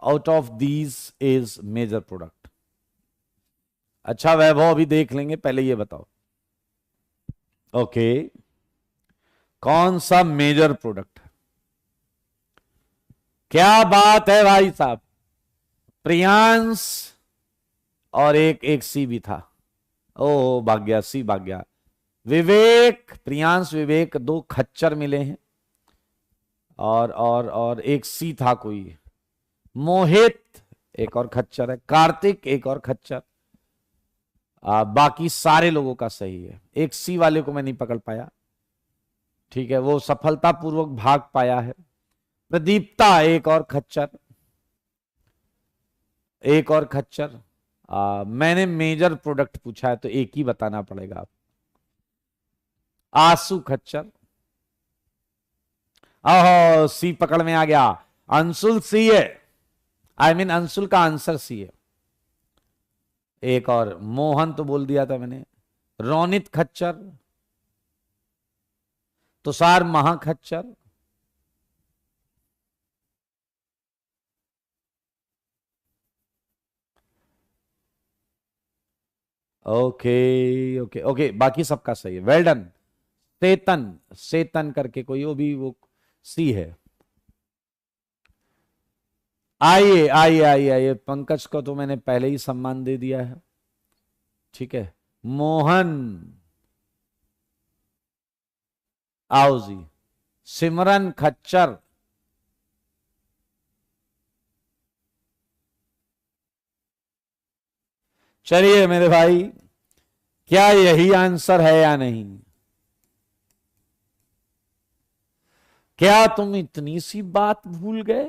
out of these is major product? अच्छा वैभव अभी देख लेंगे, पहले ये बताओ ओके कौन सा मेजर प्रोडक्ट है? क्या बात है भाई साहब, प्रियांश और एक एक सी भी था, ओ भाग गया, सी भाग गया। विवेक, प्रियांश विवेक, 2 खच्चर मिले हैं, और एक सी था कोई, मोहित एक और खच्चर है, कार्तिक एक और खच्चर। बाकी सारे लोगों का सही है, एक सी वाले को मैं नहीं पकड़ पाया, ठीक है, वो सफलतापूर्वक भाग पाया है। प्रदीप्ता एक और खच्चर, एक और खच्चर। मैंने मेजर प्रोडक्ट पूछा है तो एक ही बताना पड़ेगा आप। आंसू खच्चर, ओहो सी पकड़ में आ गया, अंशुल सी है, आई मीन अंशुल का आंसर सी है। एक और मोहन तो बोल दिया था मैंने, रोनित खच्चर, तुषार महाखच्चर, ओके ओके ओके बाकी सबका सही है, वेल डन। सेतन, सेतन करके कोई वो भी वो सी है। आइए आइए आइए आइए, पंकज को तो मैंने पहले ही सम्मान दे दिया है, ठीक है। मोहन, आओ जी। सिमरन खच्चर, चलिए मेरे भाई, क्या यही आंसर है या नहीं? क्या तुम इतनी सी बात भूल गए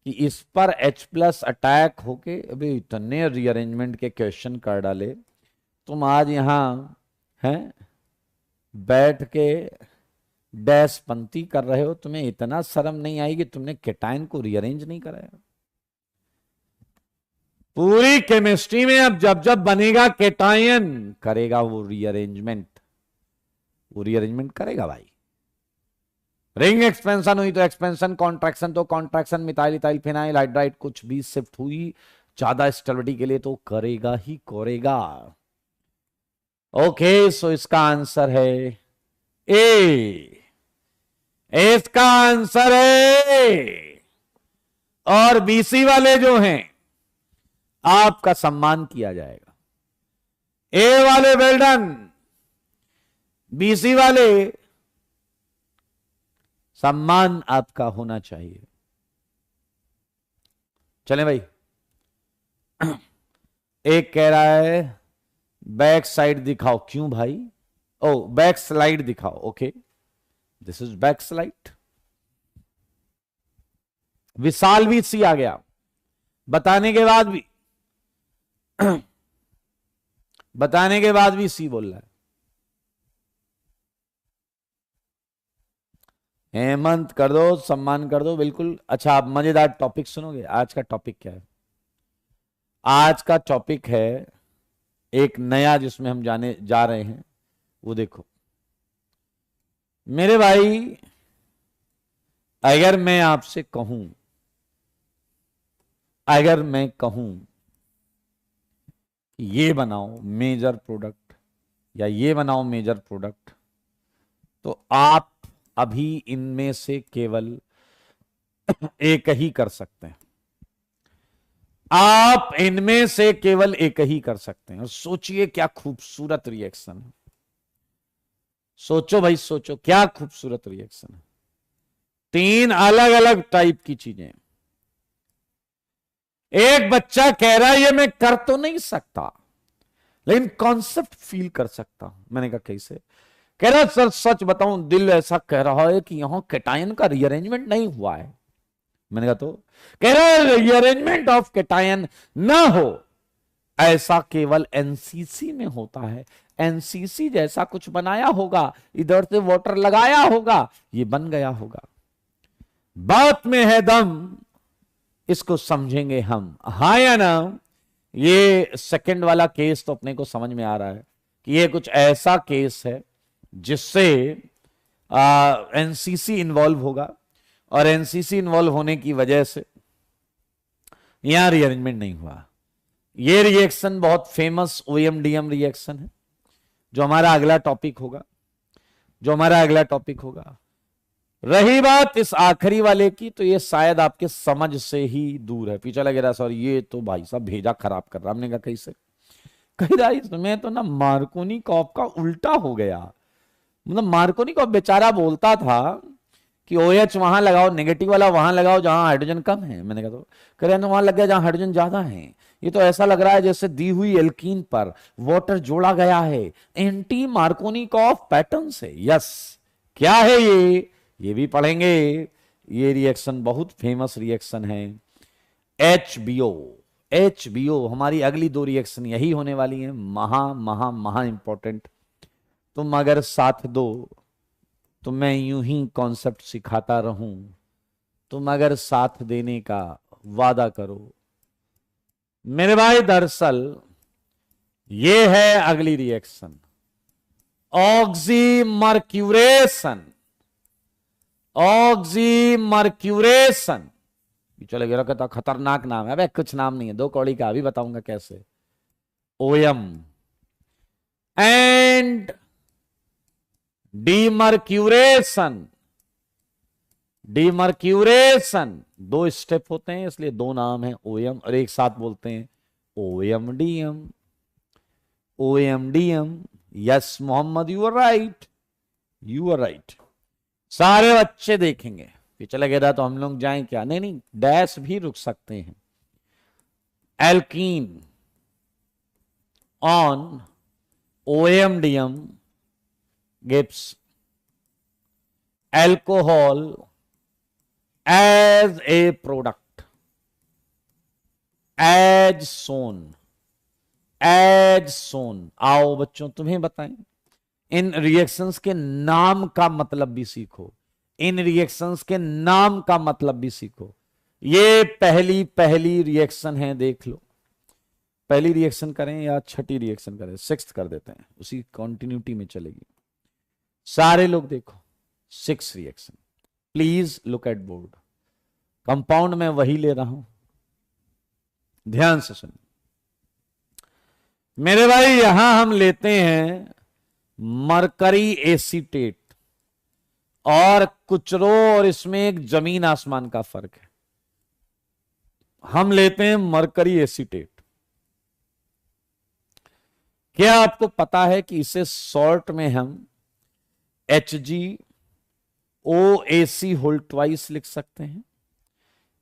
कि इस पर H+ अटैक होके अभी इतने रीअरेंजमेंट के क्वेश्चन कर डाले, तुम आज यहां हैं बैठ के डैश पंक्ति कर रहे हो, तुम्हें इतना शर्म नहीं आई कि तुमने केटाइन को रीअरेंज नहीं कराया? पूरी केमिस्ट्री में अब जब जब बनेगा केटाइन करेगा वो रीअरेंजमेंट, वो रीअरेंजमेंट करेगा भाई। रिंग एक्सपेंशन हुई तो एक्सपेंशन, कॉन्ट्रैक्शन तो contraction, methyl ethyl phenyl hydride कुछ भी शिफ्ट हुई ज्यादा स्टेबिलिटी के लिए तो करेगा ही करेगा। ओके, सो इसका आंसर है ए, इसका आंसर है। और बीसी वाले जो हैं आपका सम्मान किया जाएगा। ए वाले वेल डन, बीसी वाले सम्मान आपका होना चाहिए। चलें भाई। एक कह रहा है बैक साइड दिखाओ, क्यों भाई? ओ बैक स्लाइड दिखाओ, okay this is back slide. Vishal भी सी आ गया, बताने के बाद भी बताने के बाद भी सी बोल रहा है। हेमंत कर दो, सम्मान कर दो, बिल्कुल। अच्छा, आप मजेदार टॉपिक सुनोगे। आज का टॉपिक क्या है? आज का टॉपिक है एक नया जिसमें हम जाने जा रहे हैं, वो देखो मेरे भाई। अगर मैं आपसे कहूं, अगर मैं कहूं ये बनाओ मेजर प्रोडक्ट या ये बनाओ मेजर प्रोडक्ट, तो आप अभी इनमें से केवल एक ही कर सकते हैं। आप इनमें से केवल एक ही कर सकते हैं। और सोचिए क्या खूबसूरत रिएक्शन है। सोचो भाई, सोचो क्या खूबसूरत रिएक्शन है। 3 अलग अलग टाइप की चीजें। एक बच्चा कह रहा है ये मैं कर तो नहीं सकता, लेकिन कॉन्सेप्ट फील कर सकता हूं। मैंने कहा कैसे? कह रहा सर सच बताऊं, दिल ऐसा कह रहा है कि यहां केटायन का रीअरेंजमेंट नहीं हुआ है। मैंने कहा तो? कह रहा है रीअरेंजमेंट ऑफ केटायन ना हो, ऐसा केवल एनसीसी में होता है। एनसीसी जैसा कुछ बनाया होगा, इधर से वाटर लगाया होगा, ये बन गया होगा। बात में है दम, इसको समझेंगे हम, हाँ या ना? ये सेकंड वाला केस तो अपने को समझ में आ रहा है कि ये कुछ ऐसा केस है जिससे एनसीसी इन्वॉल्व होगा, और एनसीसी इन्वॉल्व होने की वजह से यहां रीअरेंजमेंट नहीं हुआ। ये रिएक्शन बहुत फेमस ओएमडीएम रिएक्शन है, जो हमारा अगला टॉपिक होगा, जो हमारा अगला टॉपिक होगा। रही बात इस आखिरी वाले की, तो ये शायद आपके समझ से ही दूर है। पीछे लगे रहा सर ये तो भाई साहब भेजा खराब कर रहा। हमने कहा कैसे? कह रहा इसमें तो ना मार्कोनिकॉफ का उल्टा हो गया। मतलब मार्कोनिकॉफ बेचारा बोलता था कि OH वहां लगाओ, नेगेटिव वाला वहां लगाओ जहां हाइड्रोजन कम है। मैंने कहा तो? कह रहे हैं वहां लग गया जहां हाइड्रोजन ज्यादा है। ये तो ऐसा लग रहा है जैसे दी हुई एल्कीन पर वाटर जोड़ा गया है, एंटी मार्कोनिकॉफ पैटर्न से। यस, क्या है ये भी पढ़ेंगे। ये रिएक्शन बहुत फेमस रिएक्शन है, HBO। HBO हमारी अगली 2 रिएक्शन यही होने वाली हैं, महा महा महा इंपॉर्टेंट। तुम अगर साथ दो तो मैं यूं ही कॉन्सेप्ट सिखाता रहूं। तुम अगर साथ देने का वादा करो मेरे भाई। दरअसल ये है अगली रिएक्शन, ऑक्सीमर्क्यूरेशन। ऑक्सीमर्क्यूरेशन चले गया, कहता खतरनाक नाम है। अबे कुछ नाम नहीं है, 2 कौड़ी का, अभी बताऊंगा कैसे। OM and demercuration. Demercuration 2 step होते हैं, इसलिए 2 नाम है, OM, और एक साथ बोलते हैं OMDM। OMDM। Yes Mohammad, you are right, you are right. सारे बच्चे देखेंगे। चले गया तो हम लोग जाएं क्या? नहीं नहीं, डैश भी रुक सकते हैं। Alkene on OMDM gives alcohol as a product, as soon, as soon. आओ बच्चों तुम्हें बताएं, इन रिएक्शंस के नाम का मतलब भी सीखो, इन रिएक्शंस के नाम का मतलब भी सीखो। ये पहली पहली रिएक्शन है, देख लो। पहली रिएक्शन करें या छठी रिएक्शन करें? सिक्स्थ कर देते हैं, उसी कंटिन्यूटी में चलेगी। सारे लोग देखो, 6 reaction. Please look at board. Compound में वही ले रहा हूं, ध्यान से सुन मेरे भाई। यहां हम लेते हैं मरकरी एसीटेट, और कुछ रो, और इसमें एक जमीन आसमान का फर्क है। हम लेते हैं मरकरी एसीटेट। क्या आपको पता है कि इसे शॉर्ट में हम HgOAc होल ट्वाइस लिख सकते हैं?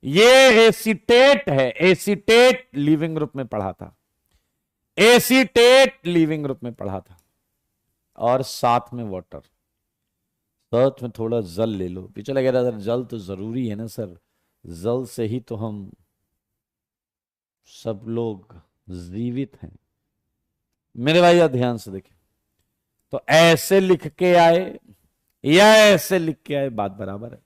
ये एसीटेट है, एसीटेट लिविंग ग्रुप में पढ़ा था, एसीटेट लिविंग ग्रुप में पढ़ा था। और साथ में वाटर, साथ में थोड़ा जल ले लो। पीछे लगे रहा, जल तो जरूरी है ना सर, जल से ही तो हम सब लोग जीवित हैं। मेरे भाई ध्यान से देखें, तो ऐसे लिख के आए या ऐसे लिख के आए, बात बराबर है।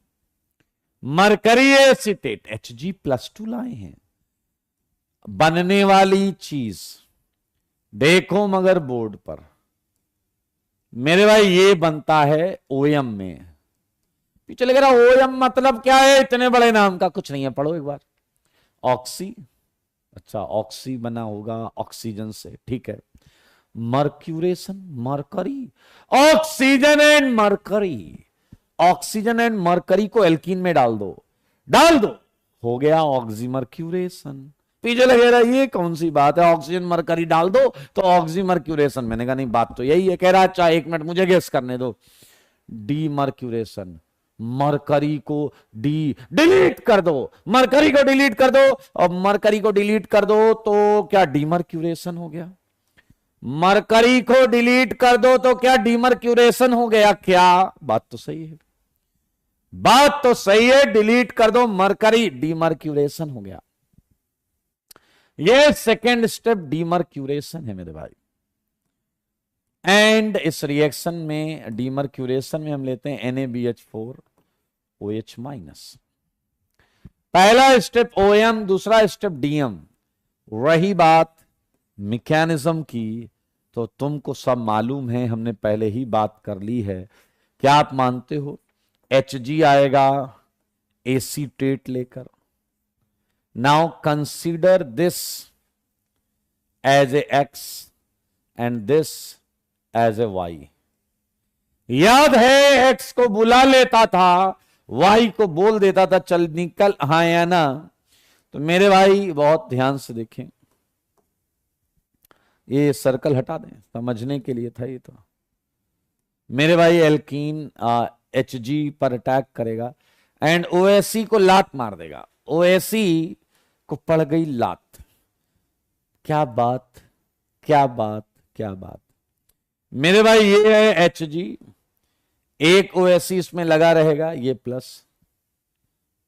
मरकरी एसीटेट Hg+2 लाए हैं। बनने वाली चीज देखो मगर बोर्ड पर, मेरे भाई ये बनता है OM में। पीछे लग रहा OM मतलब क्या है, इतने बड़े नाम का कुछ नहीं है, पढ़ो एक बार। ऑक्सी, अच्छा ऑक्सी बना होगा ऑक्सीजन से, ठीक है। Mercuration, mercury, oxygen and mercury, oxygen and mercury को एल्कीन में डाल दो, डाल दो, हो गया ऑक्सीमर्क्यूरेशन। पीछे लगे रहा ये कौन सी बात है, ऑक्सीजन मरकरी डाल दो तो ऑक्सीमर्क्यूरेशन। मैंने कहा नहीं बात तो यही है। कह रहा अच्छा 1 मिनट मुझे गेस करने दो। डीमर्क्यूरेशन, मरकरी को डिलीट कर दो, मरकरी को डिलीट कर दो, और मरकरी को डिलीट कर दो तो क्या डीमर्क्यूरेशन हो गया। मरकरी को डिलीट कर दो तो क्या डीमर्क्यूरेशन हो गया क्या? बात तो सही है, बात तो सही है। डिलीट कर दो मरकरी, डीमर्क्यूरेशन हो गया। ये सेकेंड स्टेप डीमर्क्यूरेशन है मेरे भाई। एंड इस रिएक्शन में, डीमर्क्यूरेशन में हम लेते हैं NaBH4OH-। पहला स्टेप OM, दूसरा स्टेप DM। रही बात मैकेनिज्म की, तो तुमको सब मालूम है, हमने पहले ही बात कर ली है। क्या आप मानते हो Hg आएगा एसीटेट लेकर। Now consider this as a X and this as a Y। याद है X को बुला लेता था, Y को बोल देता था चल निकल, हाँ या ना? तो मेरे भाई बहुत ध्यान से देखें, ये सर्कल हटा दें, समझने के लिए था ये तो। मेरे भाई एल्कीन Hg पर अटैक करेगा एंड OAc को लात मार देगा। OAc को पड़ गई लात। क्या बात, क्या बात, क्या बात। मेरे भाई ये है Hg, एक OAc इसमें लगा रहेगा, ये प्लस,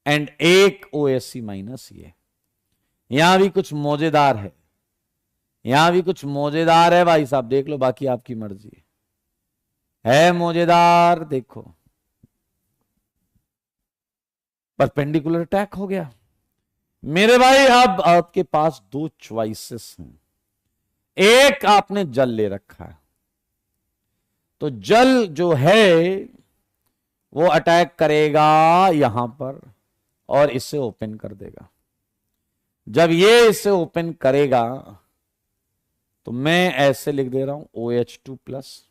एंड एक OAc माइनस। ये यहां भी कुछ मौजेदार है, यहां भी कुछ मौजेदार है भाई साहब, देख लो, बाकी आपकी मर्जी है। मौजेदार देखो, परपेंडिकुलर अटैक हो गया। मेरे भाई अब आपके पास 2 चॉइसेस हैं। एक आपने जल ले रखा है, तो जल जो है वो अटैक करेगा यहां पर और इसे ओपन कर देगा। जब ये इसे ओपन करेगा तो मैं ऐसे लिख दे रहा हूं OH2+,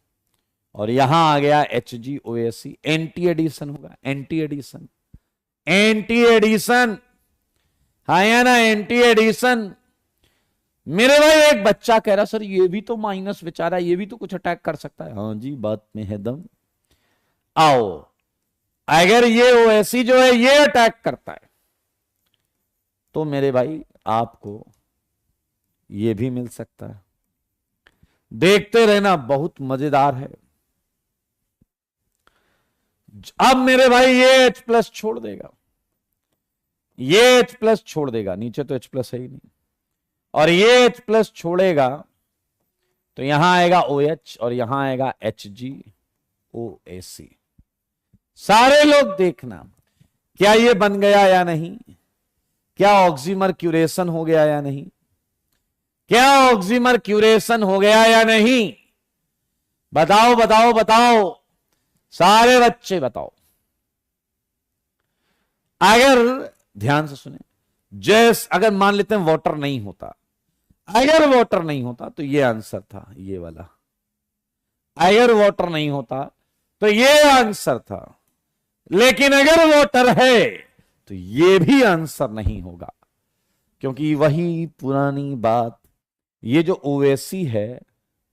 और यहां आ गया HgOAc। एंटी एडिशन होगा, एंटी एडिशन, एंटी एडिशन, हाँ या ना, एंटी एडिशन। मेरे भाई एक बच्चा कह रहा सर ये भी तो माइनस बेचारा, ये भी तो कुछ अटैक कर सकता है। हाँ जी, बात में है दम। आओ, अगर ये OAc जो है ये अटैक करता है तो मेरे भाई आपको ये भी मिल सकता है। देखते रहना, बहुत मजेदार है। अब मेरे भाई ये H+ छोड़ देगा, ये H प्लस छोड़ देगा, नीचे तो H प्लस है ही नहीं, और ये H प्लस छोड़ेगा तो यहां आएगा OH और यहां आएगा HgOAC। सारे लोग देखना क्या ये बन गया या नहीं, क्या ऑक्सीमर क्यूरेशन हो गया या नहीं, क्या ऑक्सीमर क्यूरेशन हो गया या नहीं, बताओ बताओ बताओ, सारे बच्चे बताओ। अगर ध्यान से सुने, जैस अगर मान लेते हैं वाटर नहीं होता, अगर वाटर नहीं होता तो ये आंसर था, ये वाला। अगर वाटर नहीं होता तो ये आंसर था, लेकिन अगर वाटर है तो ये भी आंसर नहीं होगा, क्योंकि वही पुरानी बात, ये जो ओवैसी है,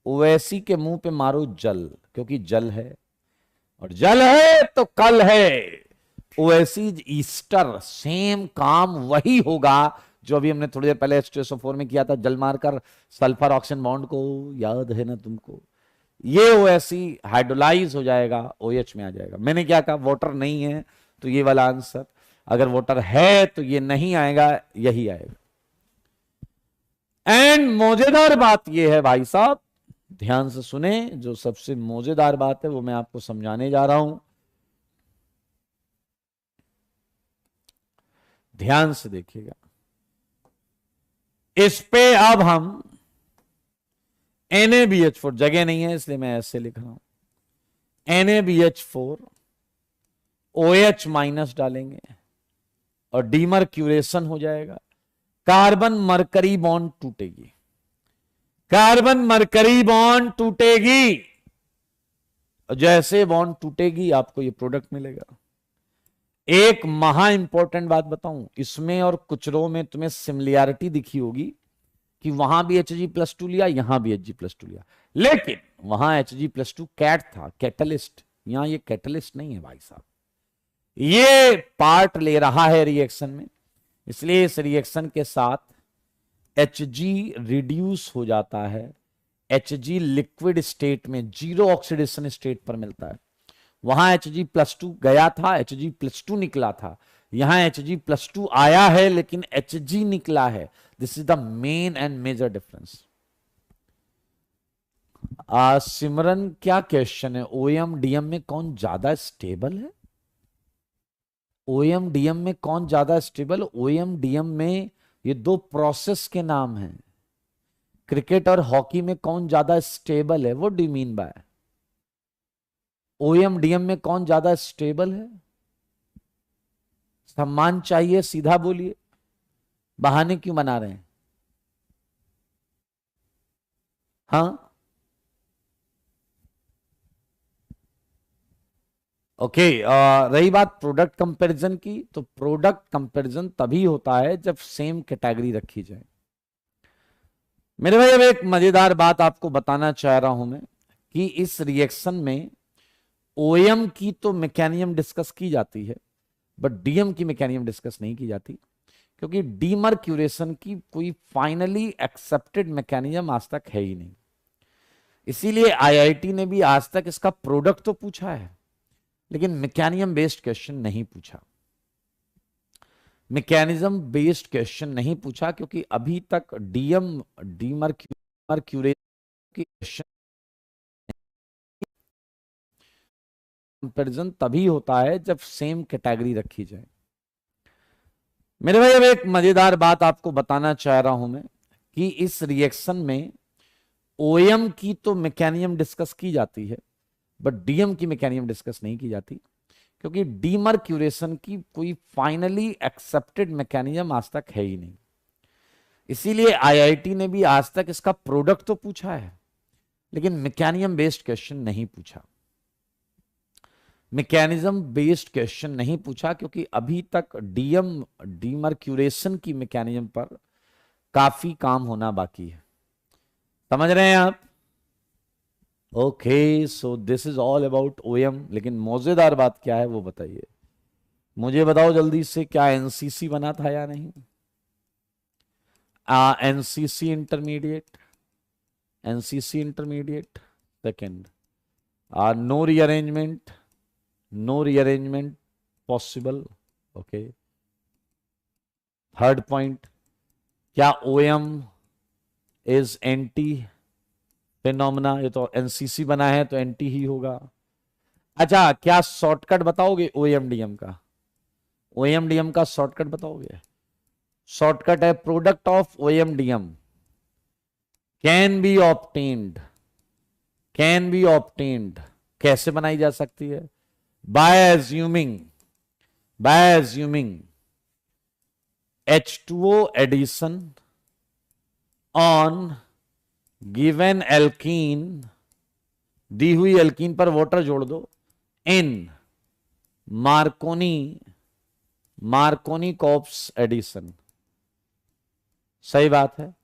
ओवैसी के मुंह पे मारो जल, क्योंकि जल है, और जल है तो कल है। ओवैसी ईस्टर, सेम काम वही होगा जो अभी हमने थोड़ी देर पहले H2SO4 में किया था, जल मारकर सल्फर ऑक्सीजन बॉन्ड को, याद है ना तुमको। ये ओवैसी हाइड्रोलाइज हो जाएगा, OH में आ जाएगा। मैंने क्या कहा, वाटर नहीं है तो ये वाला आंसर, अगर वाटर है तो ये नहीं आएगा, यही आएगा। एंड मौजेदार बात यह है भाई साहब, ध्यान से सुने, जो सबसे मौजेदार बात है वो मैं आपको समझाने जा रहा हूं, ध्यान से देखिएगा। इस पे अब हम NaBH4, जगह नहीं है इसलिए मैं ऐसे लिख रहा हूं, NaBH4 OH माइनस डालेंगे और डीमर्क्यूरेशन हो जाएगा, कार्बन मरकरी बॉन्ड टूटेगी, कार्बन मरकरी बॉन्ड टूटेगी, और जैसे बॉन्ड टूटेगी आपको ये प्रोडक्ट मिलेगा। एक महा इंपॉर्टेंट बात बताऊं, इसमें और कुछ रो में तुम्हें सिमिलैरिटी दिखी होगी कि वहां भी Hg+2 लिया, यहां भी Hg+2 लिया, लेकिन वहां Hg+2 कैट था, कैटलिस्ट, यहां ये कैटलिस्ट नहीं है भाई साहब, ये पार्ट ले रहा है रिएक्शन में, इसलिए इस रिएक्शन के साथ Hg रिड्यूस हो जाता है, Hg लिक्विड स्टेट में जीरो ऑक्सीडेशन स्टेट पर मिलता है। वहां Hg+2 गया था, Hg+2 निकला था, यहां Hg+2 आया है लेकिन Hg निकला है। This is the main and major difference. Simran क्या क्वेश्चन है, OM DM में कौन ज्यादा स्टेबल है? OM DM में कौन ज्यादा स्टेबल? OM DM में ये दो प्रोसेस के नाम हैं। क्रिकेट और हॉकी में कौन ज्यादा स्टेबल है? What do you mean by OM DM में कौन ज्यादा स्टेबल है? सम्मान चाहिए, सीधा बोलिए, बहाने क्यों बना रहे हैं? हाँ ओके। रही बात प्रोडक्ट कंपैरिजन की, तो प्रोडक्ट कंपैरिजन तभी होता है जब सेम कैटेगरी रखी जाए। मेरे भाई अब एक मजेदार बात आपको बताना चाह रहा हूं मैं, कि इस रिएक्शन में OM की तो मैकेनिज्म डिस्कस की जाती है, बट DM की मैकेनिज्म डिस्कस नहीं की जाती, क्योंकि डीमर्क्यूरेशन की कोई फाइनली एक्सेप्टेड मैकेनिज्म आज तक है ही नहीं। इसीलिए IIT ने भी आज तक इसका प्रोडक्ट तो पूछा है, लेकिन मैकेनिज्म बेस्ड क्वेश्चन नहीं पूछा, मैकेनिज्म बेस्ड क्वेश्चन नहीं पूछा, क्योंकि अभी तक डीमर्क्यूरेशन की क्वेश्चन कंपैरिजन तभी होता है जब सेम कैटेगरी रखी जाए। मेरे भाई अब एक मजेदार बात आपको बताना चाह रहा हूं मैं, कि इस रिएक्शन में OM की तो मैकेनिज्म डिस्कस की जाती है, बट DM की मैकेनिज्म डिस्कस नहीं की जाती, क्योंकि डीमर्क्यूरेशन की कोई फाइनली एक्सेप्टेड मैकेनिज्म आज तक है ही नहीं। इसीलिए IIT ने भी आज तक इसका प्रोडक्ट तो पूछा है, लेकिन मैकेनिज्म बेस्ड क्वेश्चन नहीं पूछा, मैकेनिज्म बेस्ड क्वेश्चन नहीं पूछा, क्योंकि अभी तक डीमर्क्यूरेशन की मैकेनिज्म पर काफी काम होना बाकी है। समझ रहे हैं आप? Okay, so this is all about OM। लेकिन मौजेदार बात क्या है वो बताइए, मुझे बताओ जल्दी से, क्या NCC बना था या नहीं? NCC intermediate, NCC intermediate second, no rearrangement, no rearrangement possible, okay. Third point, क्या OM इज एंटी फिनोमेना? ये तो NCC बना है तो एंटी ही होगा। अच्छा, क्या शॉर्टकट बताओगे OMDM का? OMDM का शॉर्टकट बताओगे? शॉर्टकट है product of OMDM can be obtained. Can be obtained कैसे बनाई जा सकती है? By assuming H2O addition on given alkene, दी हुई एल्कीन पर वाटर जोड़ दो, इन मार्कोनी-कॉप्स एडिशन। सही बात है,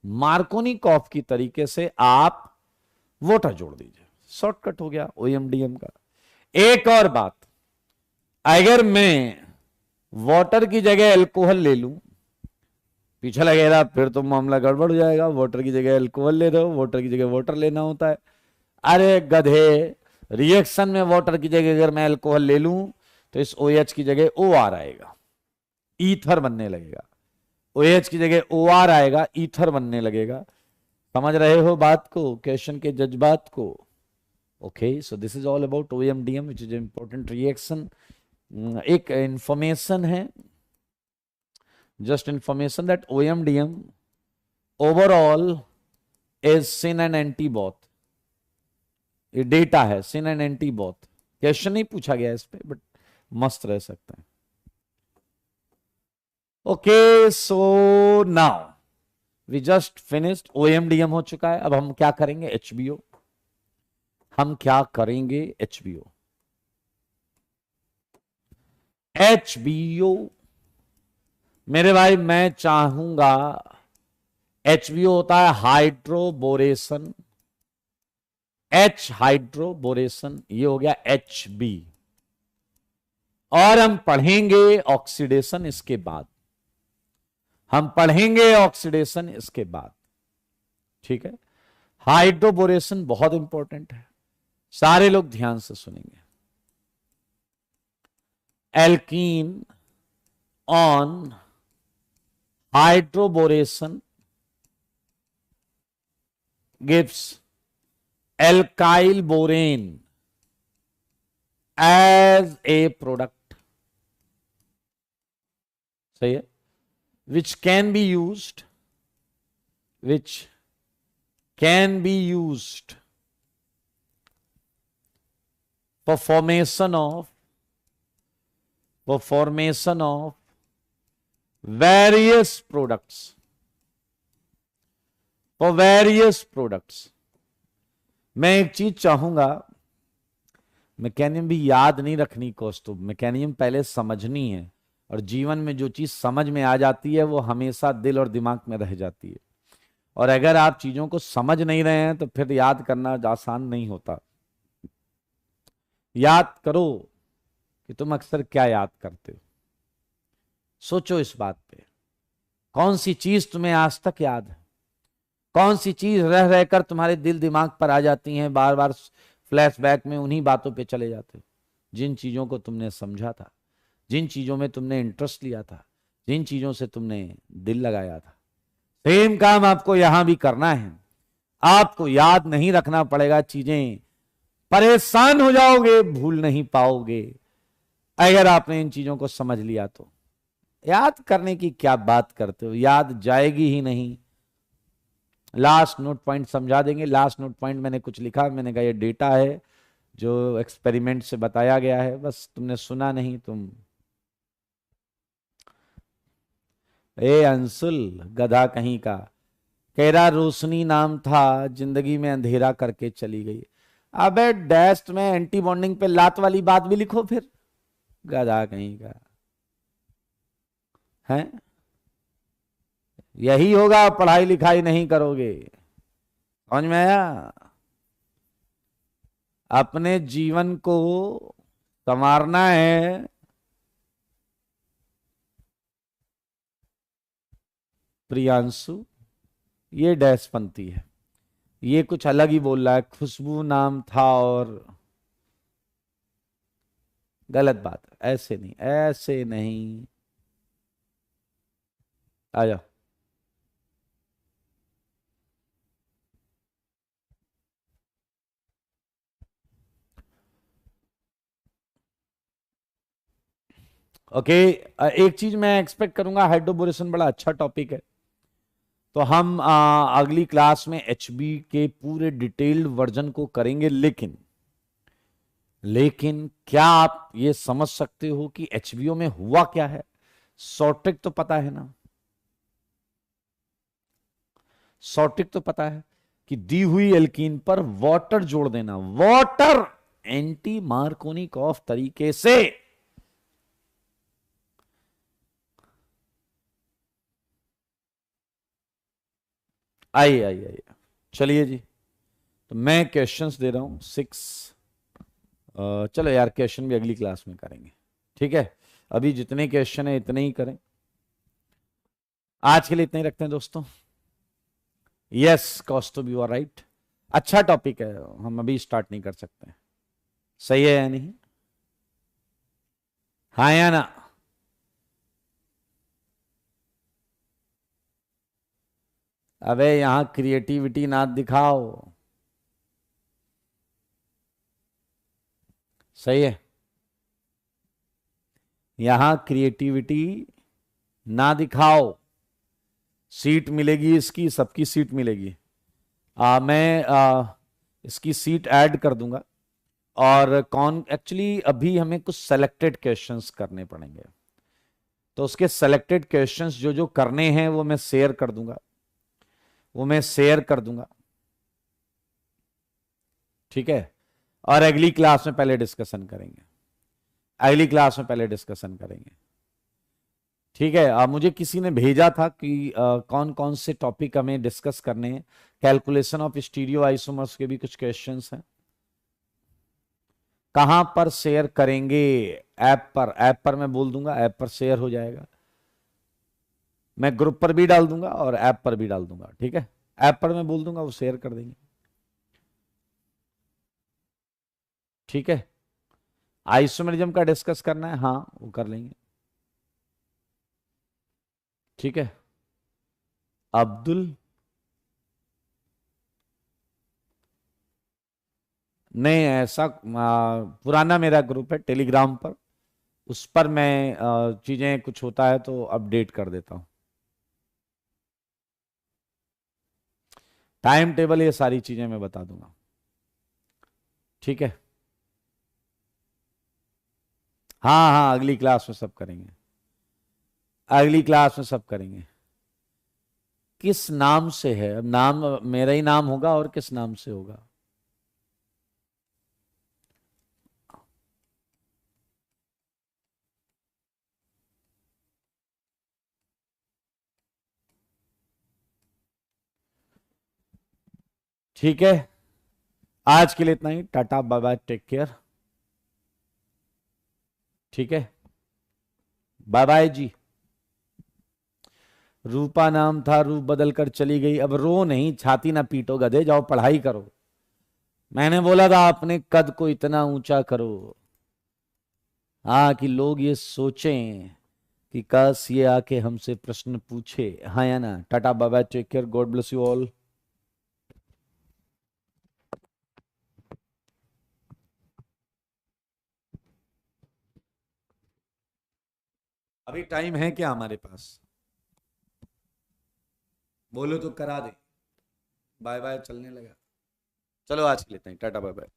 मार्कोनी-कॉप की तरीके से आप वाटर जोड़ दीजिए, शॉर्टकट हो गया OMDM का। एक और बात, अगर मैं वाटर की जगह अल्कोहल ले लूं, पीछे लगेगा फिर तो मामला गड़बड़ हो जाएगा। वाटर की जगह अल्कोहल ले रहे हो, वाटर की जगह वाटर लेना होता है। अरे गधे, रिएक्शन में वाटर की जगह अगर मैं अल्कोहल ले लूं तो इस OH की जगह OR आएगा, ईथर बनने लगेगा। OH की जगह OR आएगा, ईथर बनने लगेगा। समझ रहे हो बात को, क्वेश्चन के जज्बात को? Okay, so this is all about OMDM which is important reaction. एक इंफॉर्मेशन है, just information that OMDM overall is sin and anti both। ये डेटा है, sin and anti both। Question नहीं पूछा गया इस पे, बट मस्त रह सकता है। Okay, so now we just finished, OMDM हो चुका है। अब हम क्या करेंगे? HBO। हम क्या करेंगे? HBO मेरे भाई, मैं चाहूंगा HBO होता है हाइड्रोबोरेशन, हाइड्रोबोरेशन, ये हो गया HB। और हम पढ़ेंगे ऑक्सीडेशन इसके बाद, ठीक है? हाइड्रोबोरेशन बहुत इंपॉर्टेंट है, सारे लोग ध्यान से सुनेंगे। Alkene on hydroboration gives alkyl borane as a product, सही है, which can be used for formation of various products, मैं एक चीज चाहूंगा, मैकेनियम भी याद नहीं रखनी कौस्तुभ, मैकेनियम पहले समझनी है। और जीवन में जो चीज समझ में आ जाती है वो हमेशा दिल और दिमाग में रह जाती है। और अगर आप चीजों को समझ नहीं रहे हैं तो फिर याद करना आसान नहीं होता। याद करो कि तुम अक्सर क्या याद करते हो, सोचो इस बात पे। कौन सी चीज तुम्हें आज तक याद है? कौन सी चीज रह रहकर तुम्हारे दिल दिमाग पर आ जाती हैं, बार बार फ्लैशबैक में उन्हीं बातों पे चले जाते हो? जिन चीजों को तुमने समझा था, जिन चीजों में तुमने इंटरेस्ट लिया था, जिन चीजों से तुमने दिल लगाया था। सेम काम आपको यहां भी करना है। आपको याद नहीं रखना पड़ेगा चीजें, परेशान हो जाओगे, भूल नहीं पाओगे। अगर आपने इन चीजों को समझ लिया तो याद करने की क्या बात करते हो, याद जाएगी ही नहीं। लास्ट नोट पॉइंट समझा देंगे। लास्ट नोट पॉइंट मैंने कुछ लिखा, मैंने कहा ये डेटा है जो एक्सपेरिमेंट से बताया गया है, बस तुमने सुना नहीं। तुम अंशुल गधा कहीं का, कह रहा रोशनी नाम था, जिंदगी में अंधेरा करके चली गई। अबे डेस्ट में एंटी बॉन्डिंग पे लात वाली बात भी लिखो फिर, गधा कहीं का है। यही होगा, पढ़ाई लिखाई नहीं करोगे। समझ में आया? अपने जीवन को संवारना है। प्रियांशु, ये डैश पंथी है, ये कुछ अलग ही बोल रहा है। खुशबू नाम था और गलत बात है, ऐसे नहीं, ऐसे नहीं। आ जाओ। ओके, एक चीज मैं एक्सपेक्ट करूंगा, हाइड्रोबोरेशन बड़ा अच्छा टॉपिक है, तो हम अगली क्लास में एचबी के पूरे डिटेल्ड वर्जन को करेंगे। लेकिन क्या आप ये समझ सकते हो कि एचबीओ में हुआ क्या है? शॉर्ट तो पता है ना? शॉर्ट तो पता है कि दी हुई एल्कीन पर वाटर जोड़ देना, वाटर एंटी मार्कोनिकॉफ तरीके से। आइए आइए आइए, चलिए जी। तो मैं क्वेश्चंस दे रहा हूं 6। चलो यार, क्वेश्चन भी अगली क्लास में करेंगे, ठीक है? अभी जितने क्वेश्चन है इतने ही करें, आज के लिए इतने ही रखते हैं दोस्तों। Yes Kaustubh, you are right. अच्छा टॉपिक है, हम अभी स्टार्ट नहीं कर सकते। सही है या नहीं? हाँ या ना? अबे यहां क्रिएटिविटी ना दिखाओ। सही है, यहां क्रिएटिविटी ना दिखाओ। सीट मिलेगी इसकी, सबकी सीट मिलेगी। मैं इसकी सीट ऐड कर दूंगा। और कौन एक्चुअली अभी हमें कुछ सेलेक्टेड क्वेश्चंस करने पड़ेंगे, तो उसके सेलेक्टेड क्वेश्चंस जो जो करने हैं वो मैं शेयर कर दूंगा, वो मैं शेयर कर दूंगा, ठीक है? और अगली क्लास में पहले डिस्कशन करेंगे, अगली क्लास में पहले डिस्कशन करेंगे, ठीक है? मुझे किसी ने भेजा था कि कौन कौन से टॉपिक हमें डिस्कस करने हैं। कैलकुलेशन ऑफ स्टीरियो आइसोमर्स के भी कुछ क्वेश्चंस हैं। कहां पर शेयर करेंगे? ऐप पर, ऐप पर मैं बोल दूंगा, ऐप पर शेयर हो जाएगा। मैं ग्रुप पर भी डाल दूंगा और ऐप पर भी डाल दूंगा, ठीक है? ऐप पर मैं बोल दूंगा, वो शेयर कर देंगे, ठीक है? आइसोमेरिज्म का डिस्कस करना है, हाँ वो कर लेंगे, ठीक है? अब्दुल, नहीं ऐसा पुराना मेरा ग्रुप है टेलीग्राम पर, उस पर मैं चीजें कुछ होता है तो अपडेट कर देता हूं। टाइम टेबल ये सारी चीजें मैं बता दूंगा, ठीक है? हाँ हाँ, अगली क्लास में सब करेंगे, अगली क्लास में सब करेंगे। किस नाम से है? अब नाम मेरा ही नाम होगा और किस नाम से होगा? ठीक है, आज के लिए इतना ही। Tata bye bye, take care, ठीक है? बाय बाय जी। रूपा नाम था, रूप बदल कर चली गई। अब रो नहीं, छाती ना पीटो गधे, जाओ पढ़ाई करो। मैंने बोला था अपने कद को इतना ऊंचा करो, हाँ, कि लोग ये सोचें कि काश ये आके हमसे प्रश्न पूछे। हाँ या ना? Tata bye bye, take care, God bless you all. अभी टाइम है क्या हमारे पास? बोलो तो करा दे। बाय बाय चलने लगा। चलो आज के लिए इतना ही, टाटा बाय बाय।